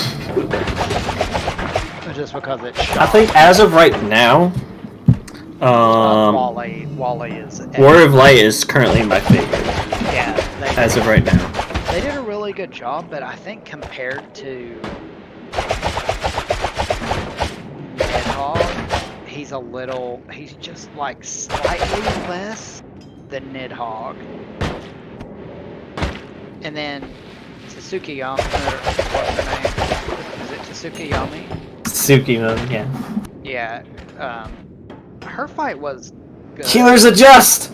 Just because it's shot. I think as of right now, Wally is. War of Light is currently my favorite. Yeah, as of right now. They did a really good job, but I think compared to Nidhogg, he's just like slightly less than Nidhogg. And then Tsukiyami, what's her name? Is it Tsukiyami? Tsukiyami, yeah. Yeah, her fight was good. Healers adjust!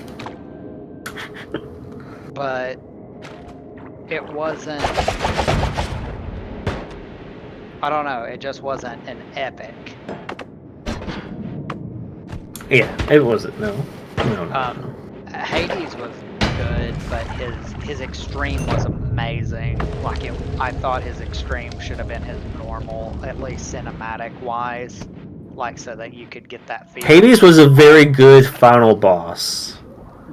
But it wasn't, I don't know, it just wasn't an epic. Yeah, it wasn't, no. Hades was good, but his extreme was amazing. Like, I thought his extreme should have been his normal, at least cinematic wise, like so that you could get that feel. Hades was a very good final boss.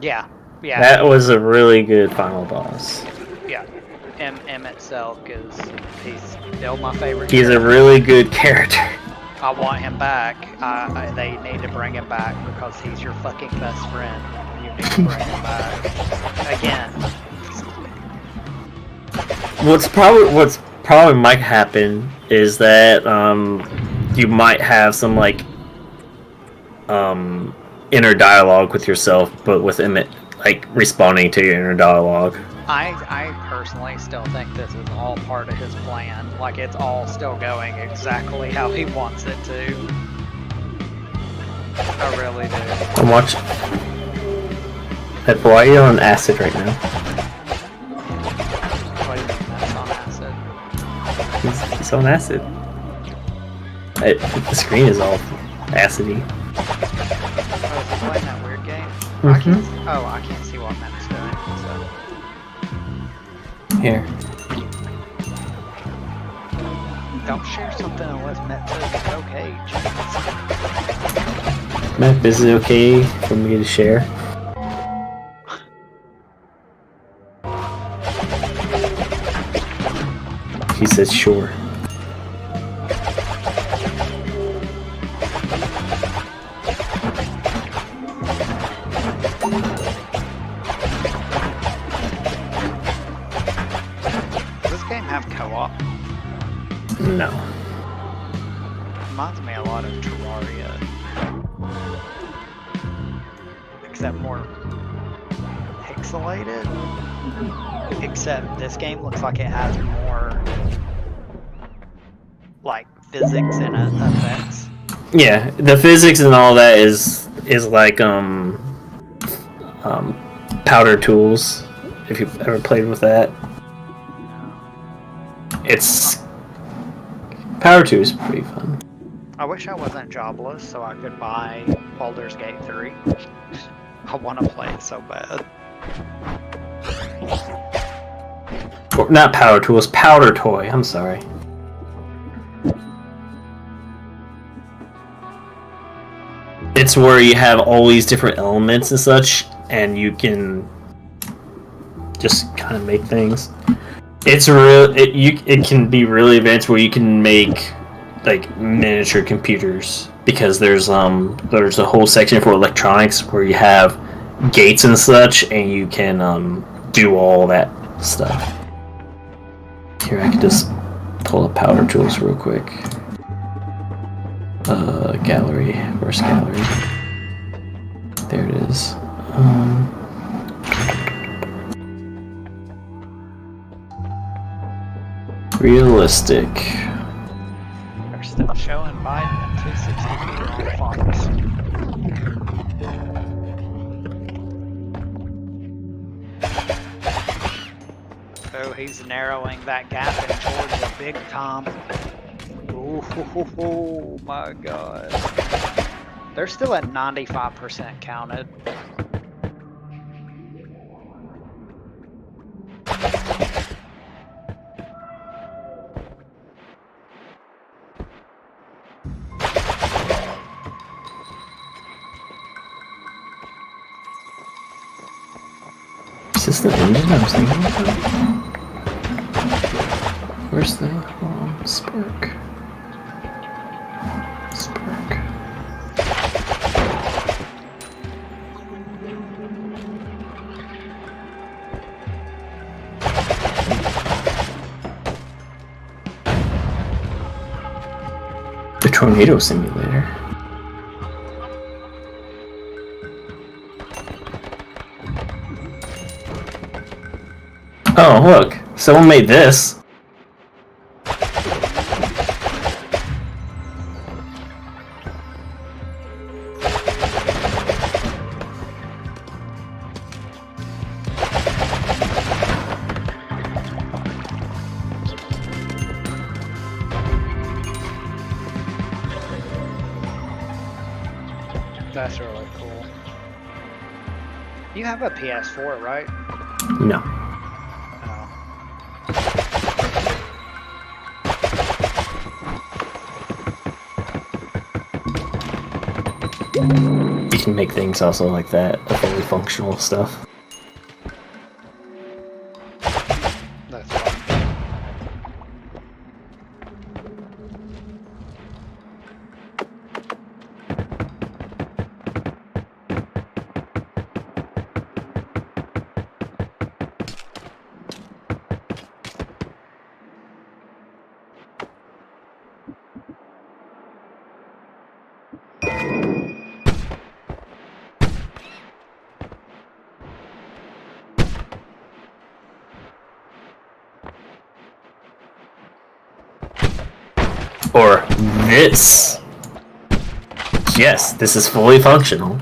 Yeah, yeah. That was a really good final boss. Yeah. Emmett Selk he's still my favorite. He's a really good character. I want him back. They need to bring him back because he's your fucking best friend. You need to bring him back. Again. What's probably might happen is that you might have some like inner dialogue with yourself, but with Emmett like responding to your inner dialogue. I personally still think this is all part of his plan. Like, it's all still going exactly how he wants it to. I really do. I'm watching. That boy, you're on acid right now. What do you mean that's on acid? He's on acid. The screen is all acidy. Oh, is he playing that weird game? Mm-hmm. I can't see what Matt's doing, so... Here. Don't share something unless Matt says it's okay, jeez. Matt, is it okay for me to share? He says sure. No. Reminds me a lot of Terraria. Except more pixelated. Except this game looks like it has more like physics and effects. Yeah, the physics and all that is like powder tools. If you've ever played with that, it's Power 2 is pretty fun. I wish I wasn't jobless so I could buy Baldur's Gate 3. I want to play it so bad. Or, not Power Tools, Powder Toy. I'm sorry. It's where you have all these different elements and such, and you can just kind of make things. It's real. It can be really advanced where you can make like miniature computers, because there's a whole section for electronics where you have gates and such, and you can do all that stuff. Here, I can just pull up Powder Tools real quick. Gallery. Where's gallery? There it is. Realistic. They're still showing Biden at 260 on Fox. So he's narrowing that gap in towards the big Tom. Oh my god. They're still at 95% counted. Persistent engine? I'm saying. Where's the spark? Spark. The tornado simulator. Oh, look. Someone made this. That's really cool. You have a PS4, right? No. You can make things also like that, fully functional stuff. That's fun. Or this. Yes, this is fully functional.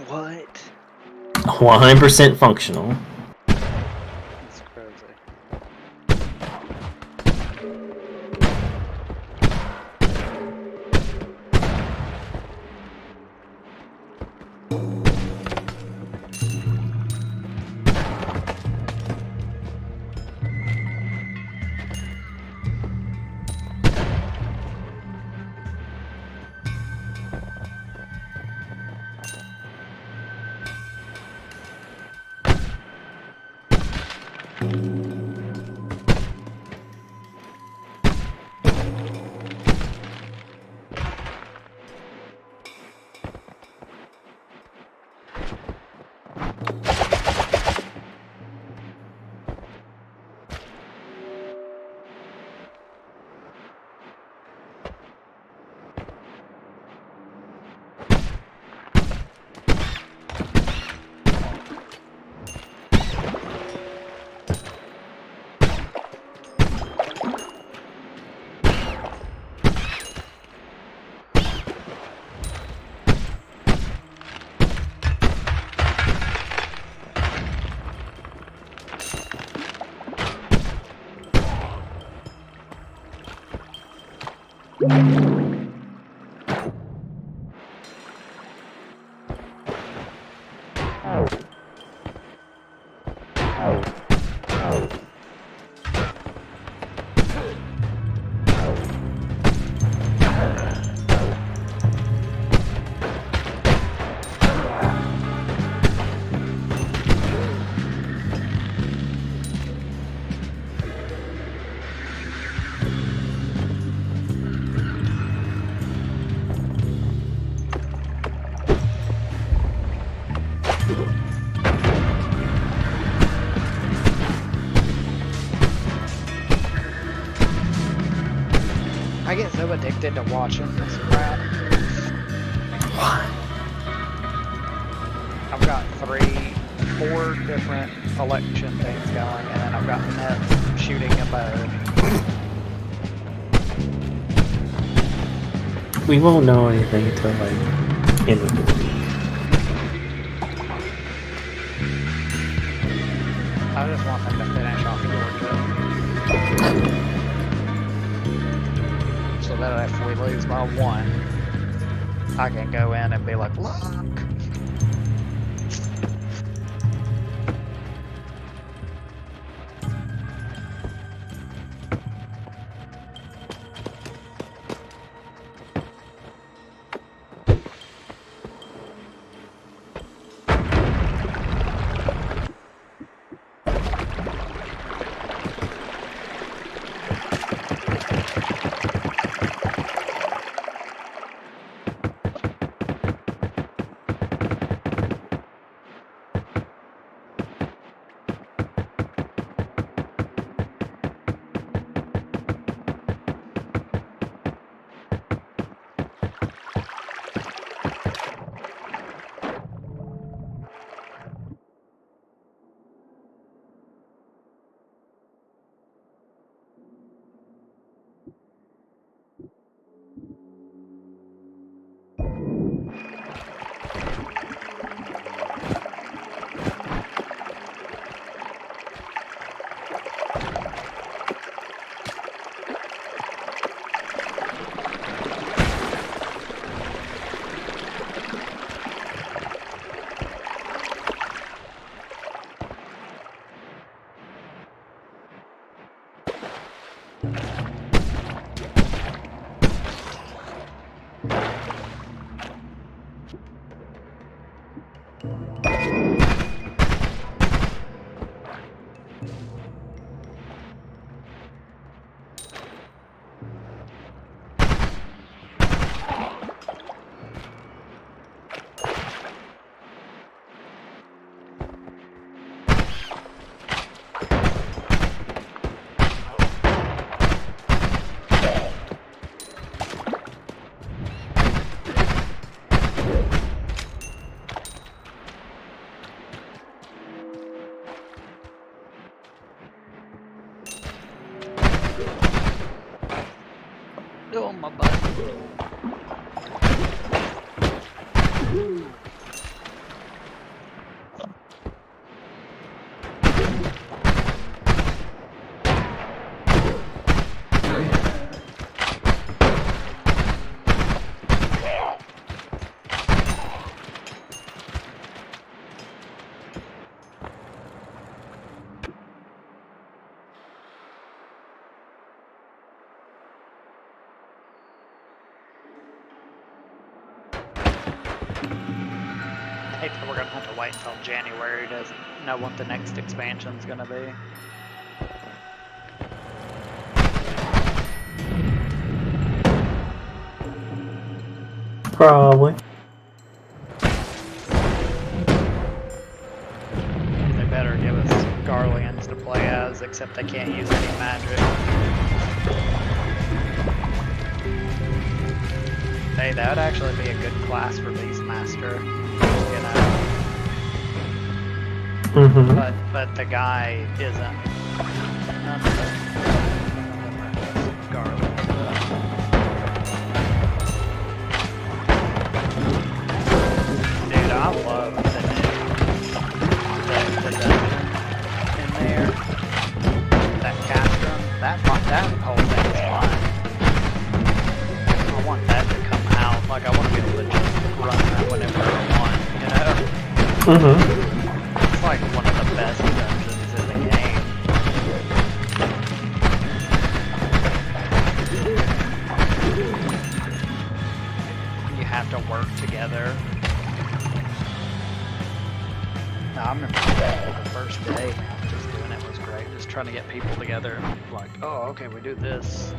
What? 100% functional. That's crazy. I get so addicted to watching this crap. I've got 4 different election things going, and then I've got Ned shooting a bow. We won't know anything until like end of the week. I just want them to finish off Georgia. So that if we lose by 1, I can go in and be like, look! Oh, my butt. I hate that we're gonna have to wait until January to know what the next expansion's gonna be. Probably. They better give us Garleans to play as, except they can't use any magic. Hey, that would actually be a good class for Beastmaster, you know. But the guy isn't. None of them are Garland. Dude, I love the dungeon in there. That castrum, that whole thing is fun. I want that to come out. Like, I want to be able to just run that whenever I want, you know? It's like one of the best dungeons in the game. You have to work together. No, I remember the first day, man, just doing it was great. Just trying to get people together and like, oh, okay, we do this.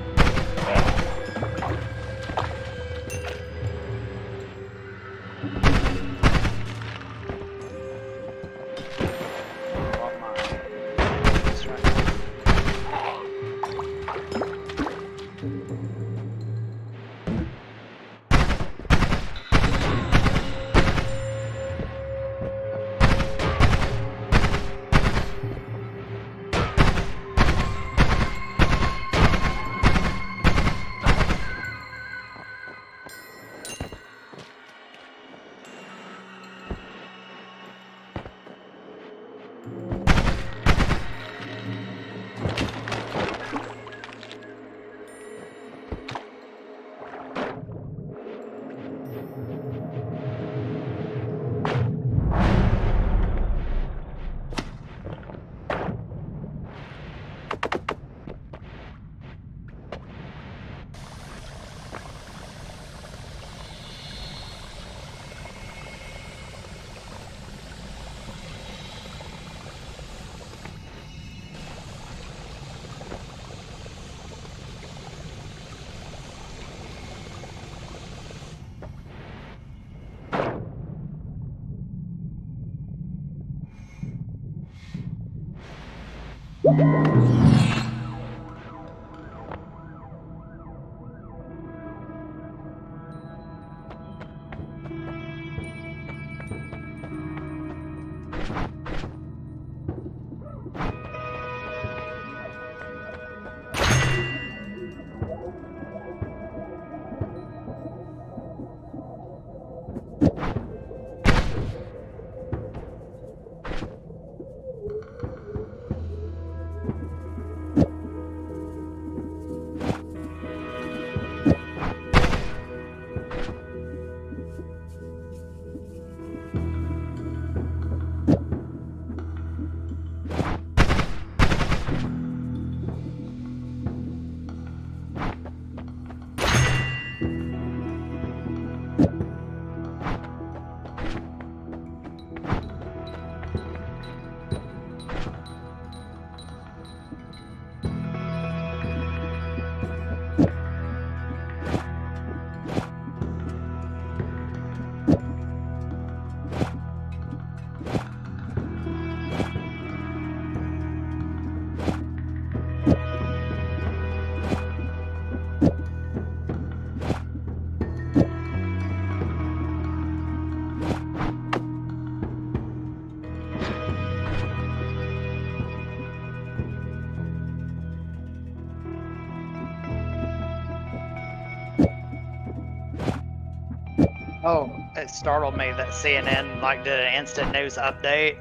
Oh, it startled me that CNN like did an instant news update,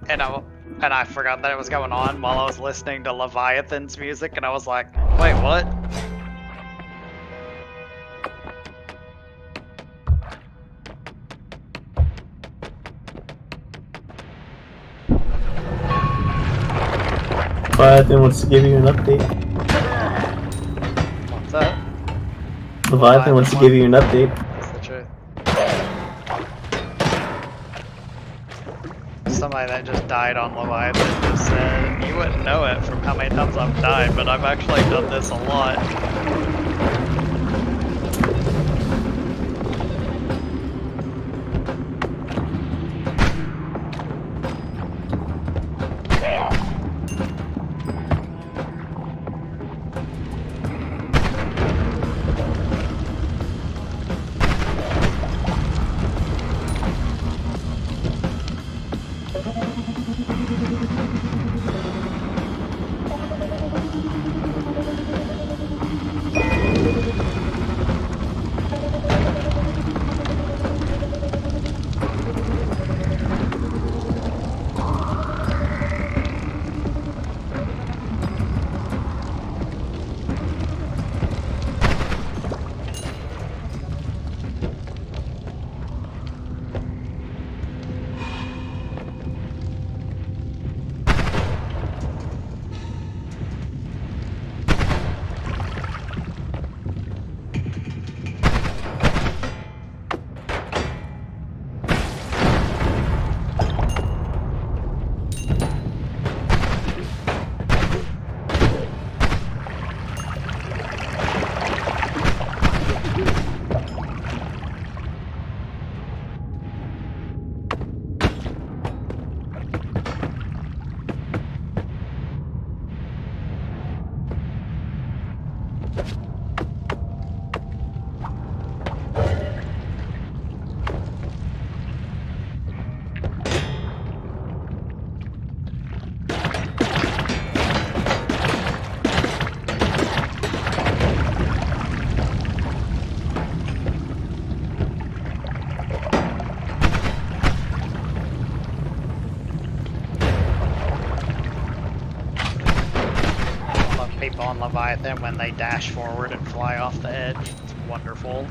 and I forgot that it was going on while I was listening to Leviathan's music, and I was like, wait, what? Leviathan wants to give you an update. What's up? Leviathan wants to give you an update. That's the truth. Somebody that just died on Leviathan just said, you wouldn't know it from how many times I've died, but I've actually done this a lot. People on Leviathan when they dash forward and fly off the edge. It's wonderful.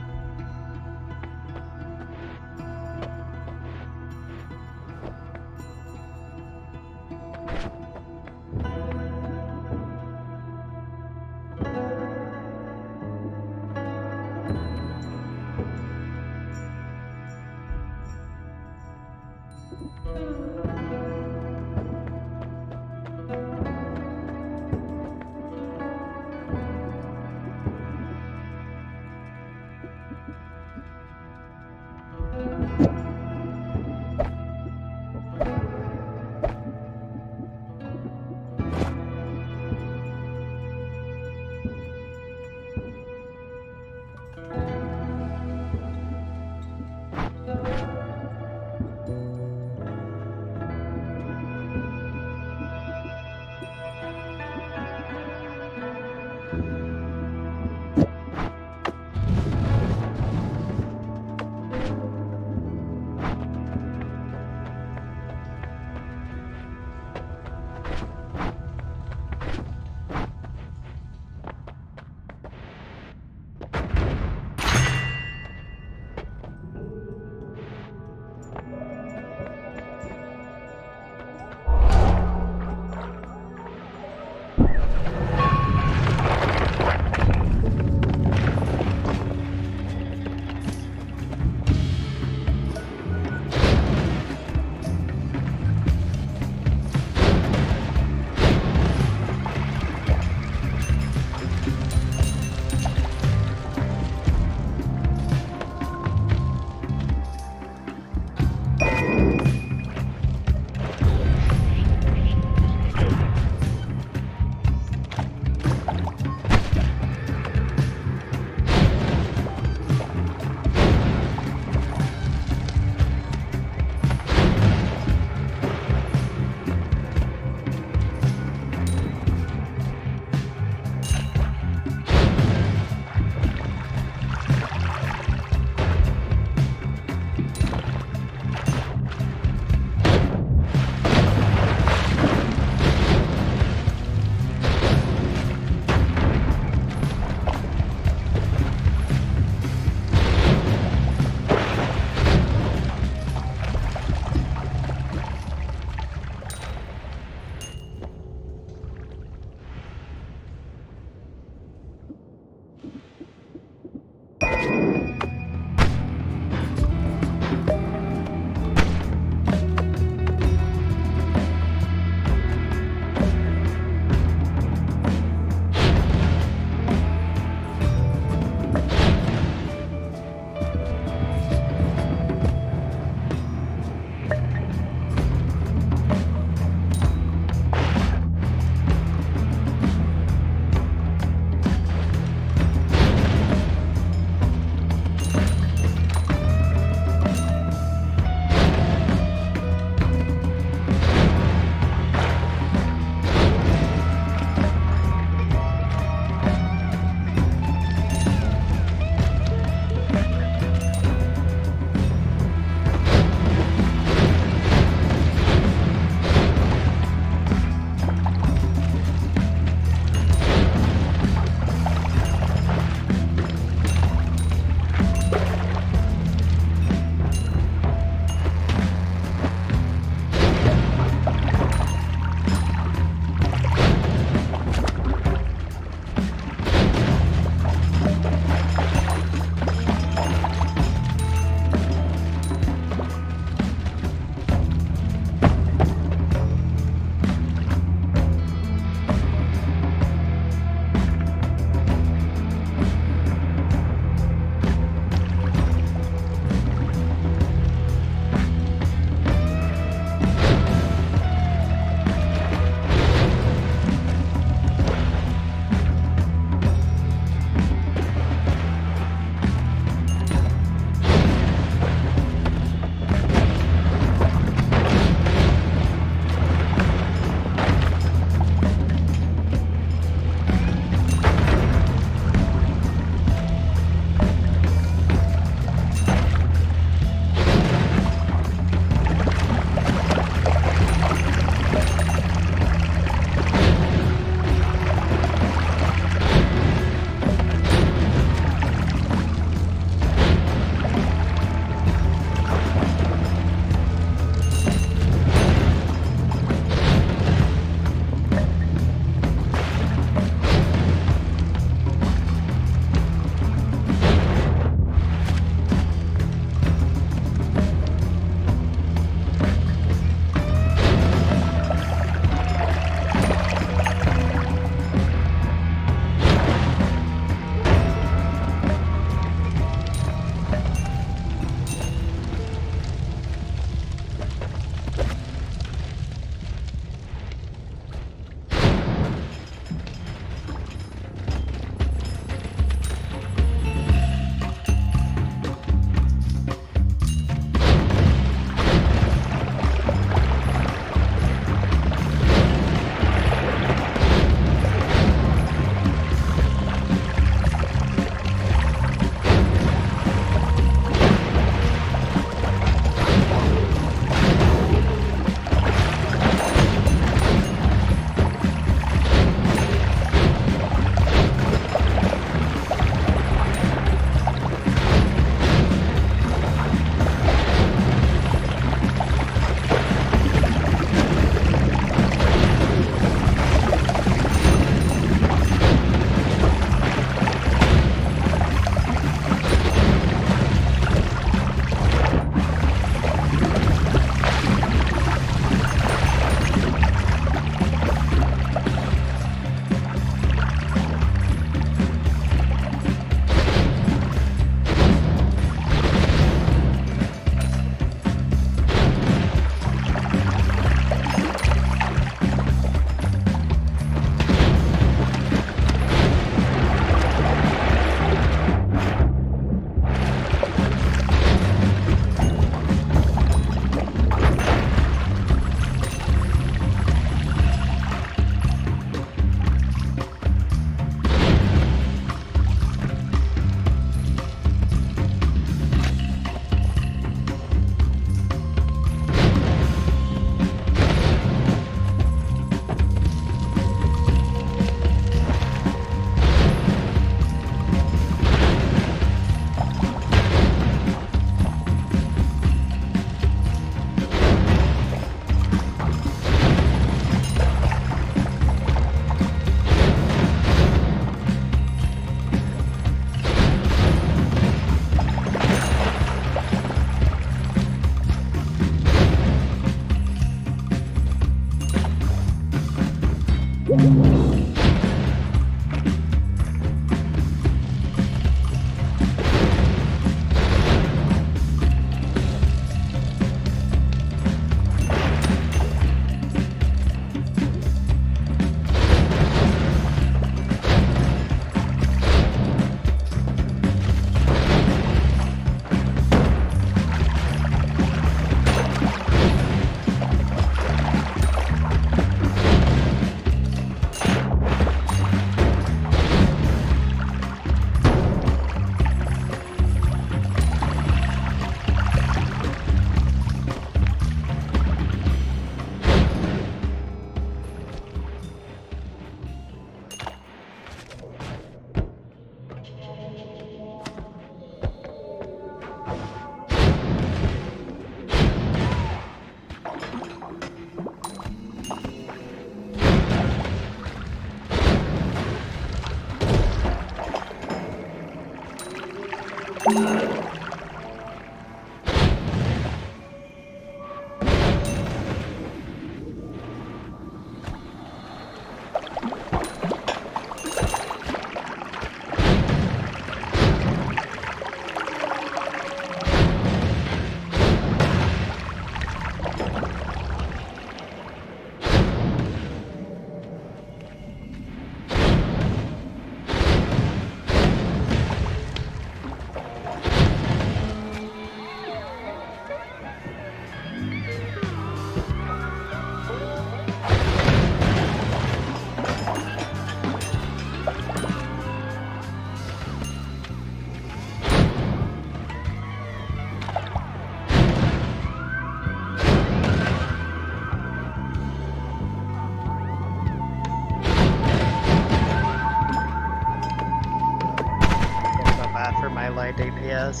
DPS.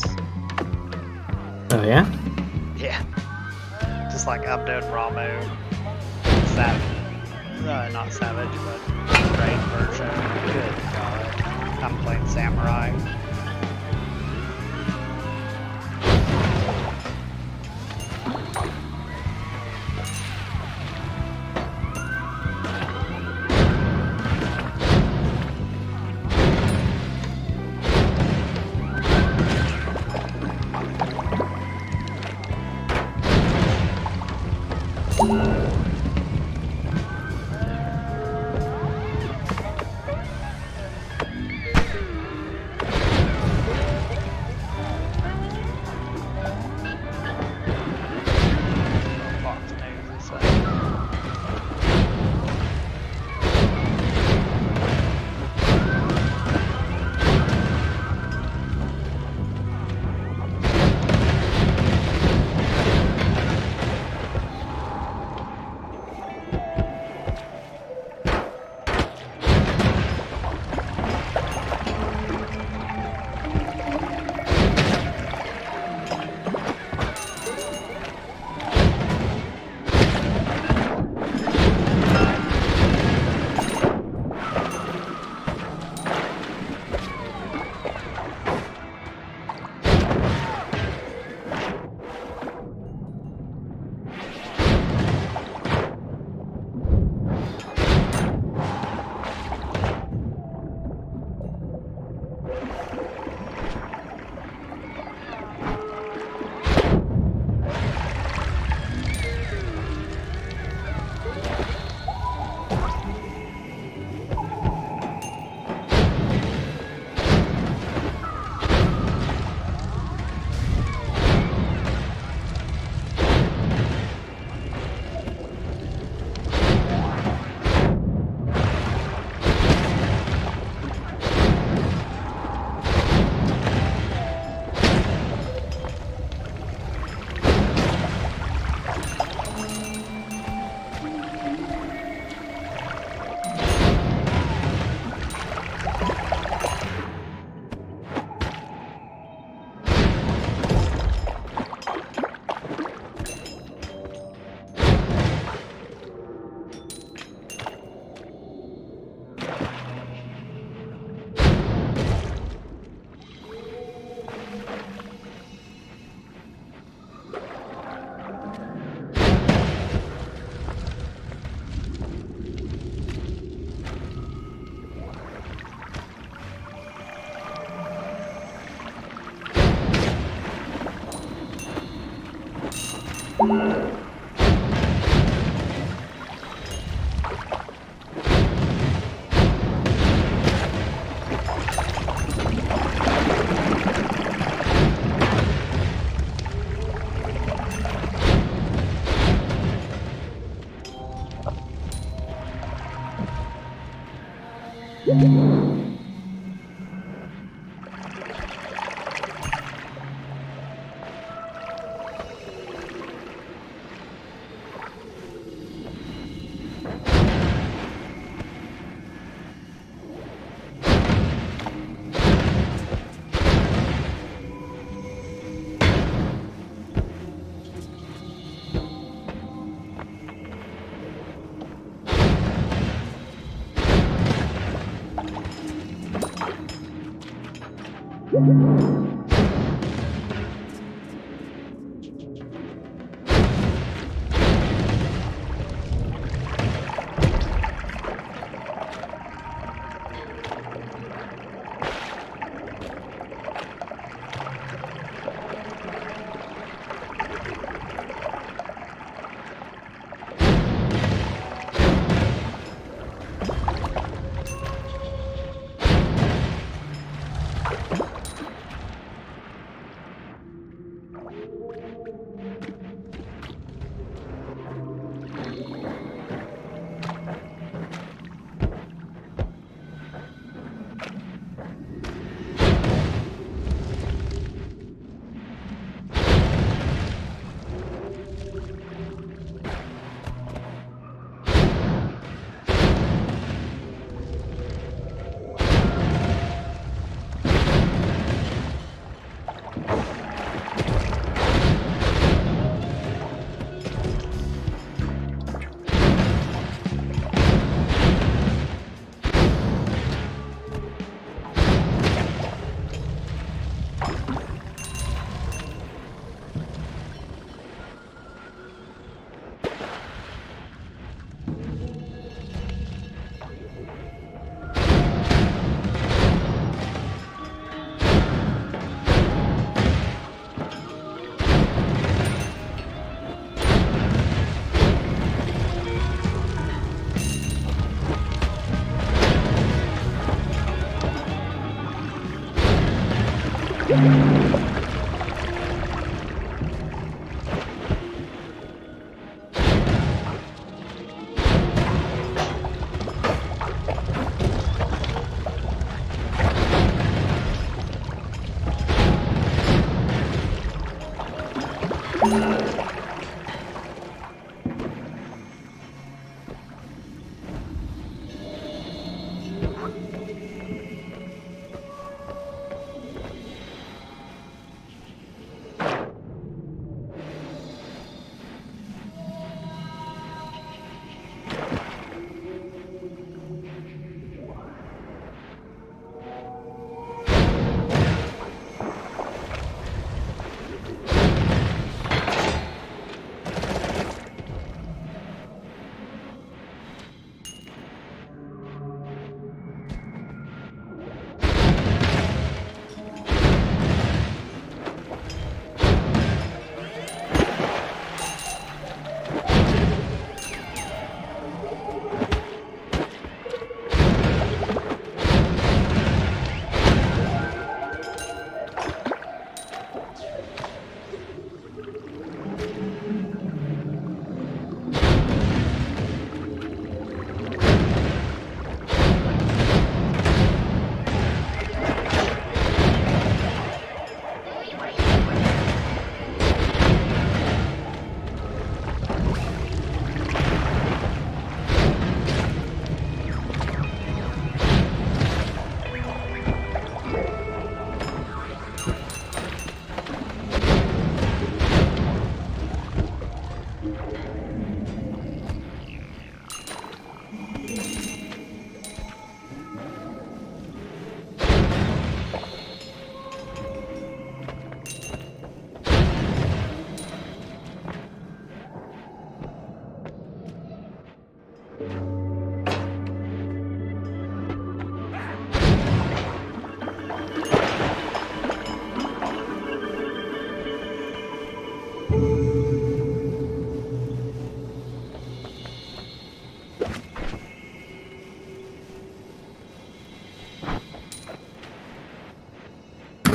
Oh yeah? Yeah. Just like I'm doing Ramu. Savage. Not Savage, but Raid version. Good god. I'm playing Samurai.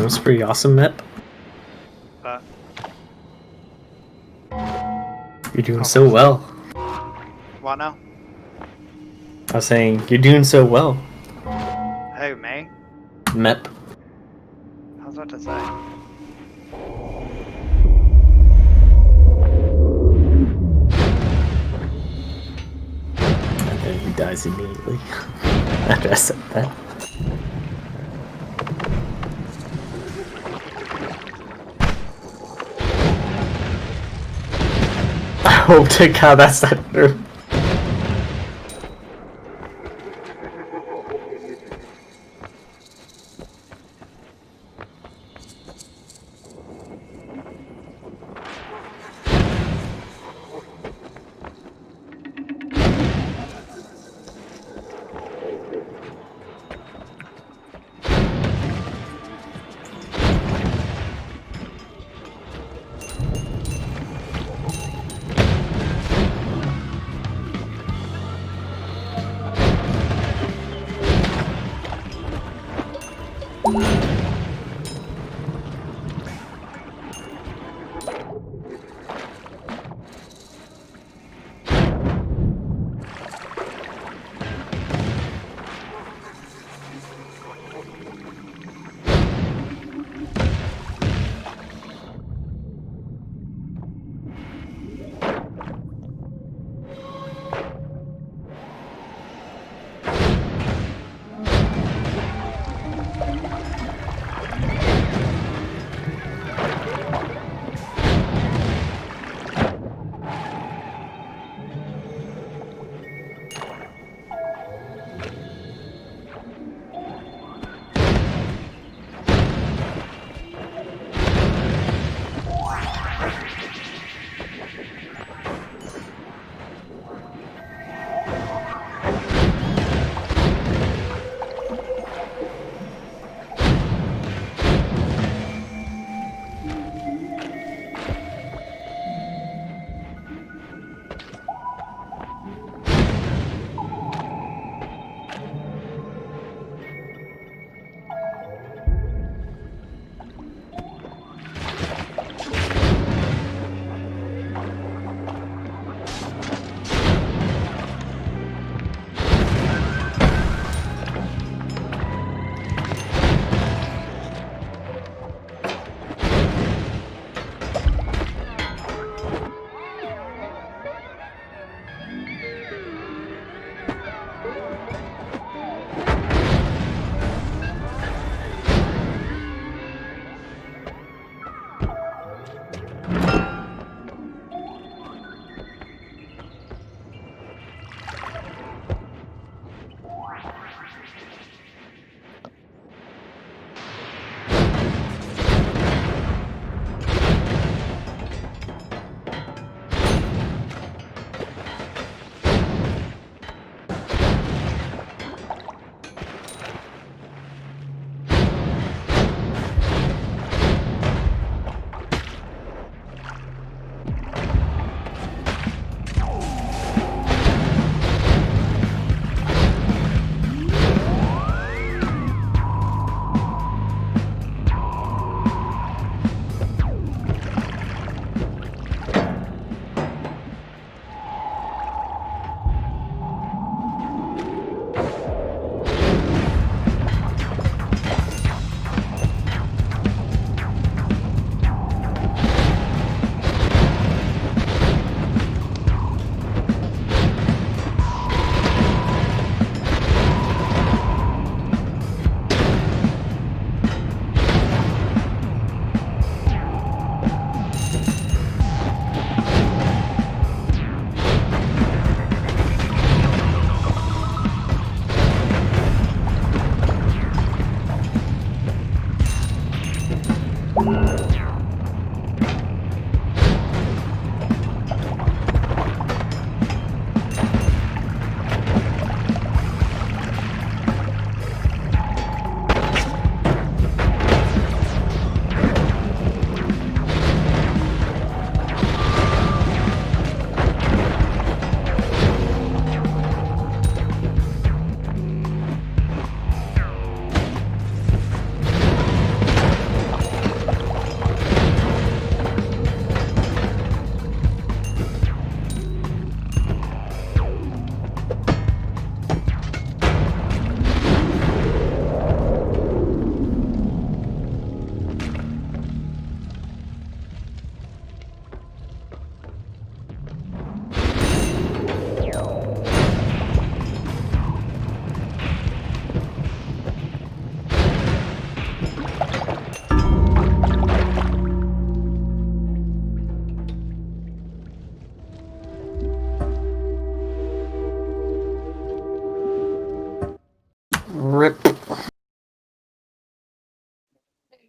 That was pretty awesome, Mep. But You're doing so well. what now? I was saying, you're doing so well, Who, me? Mep. I was about to say. And then he dies immediately after I said that. I hope to God that's not true.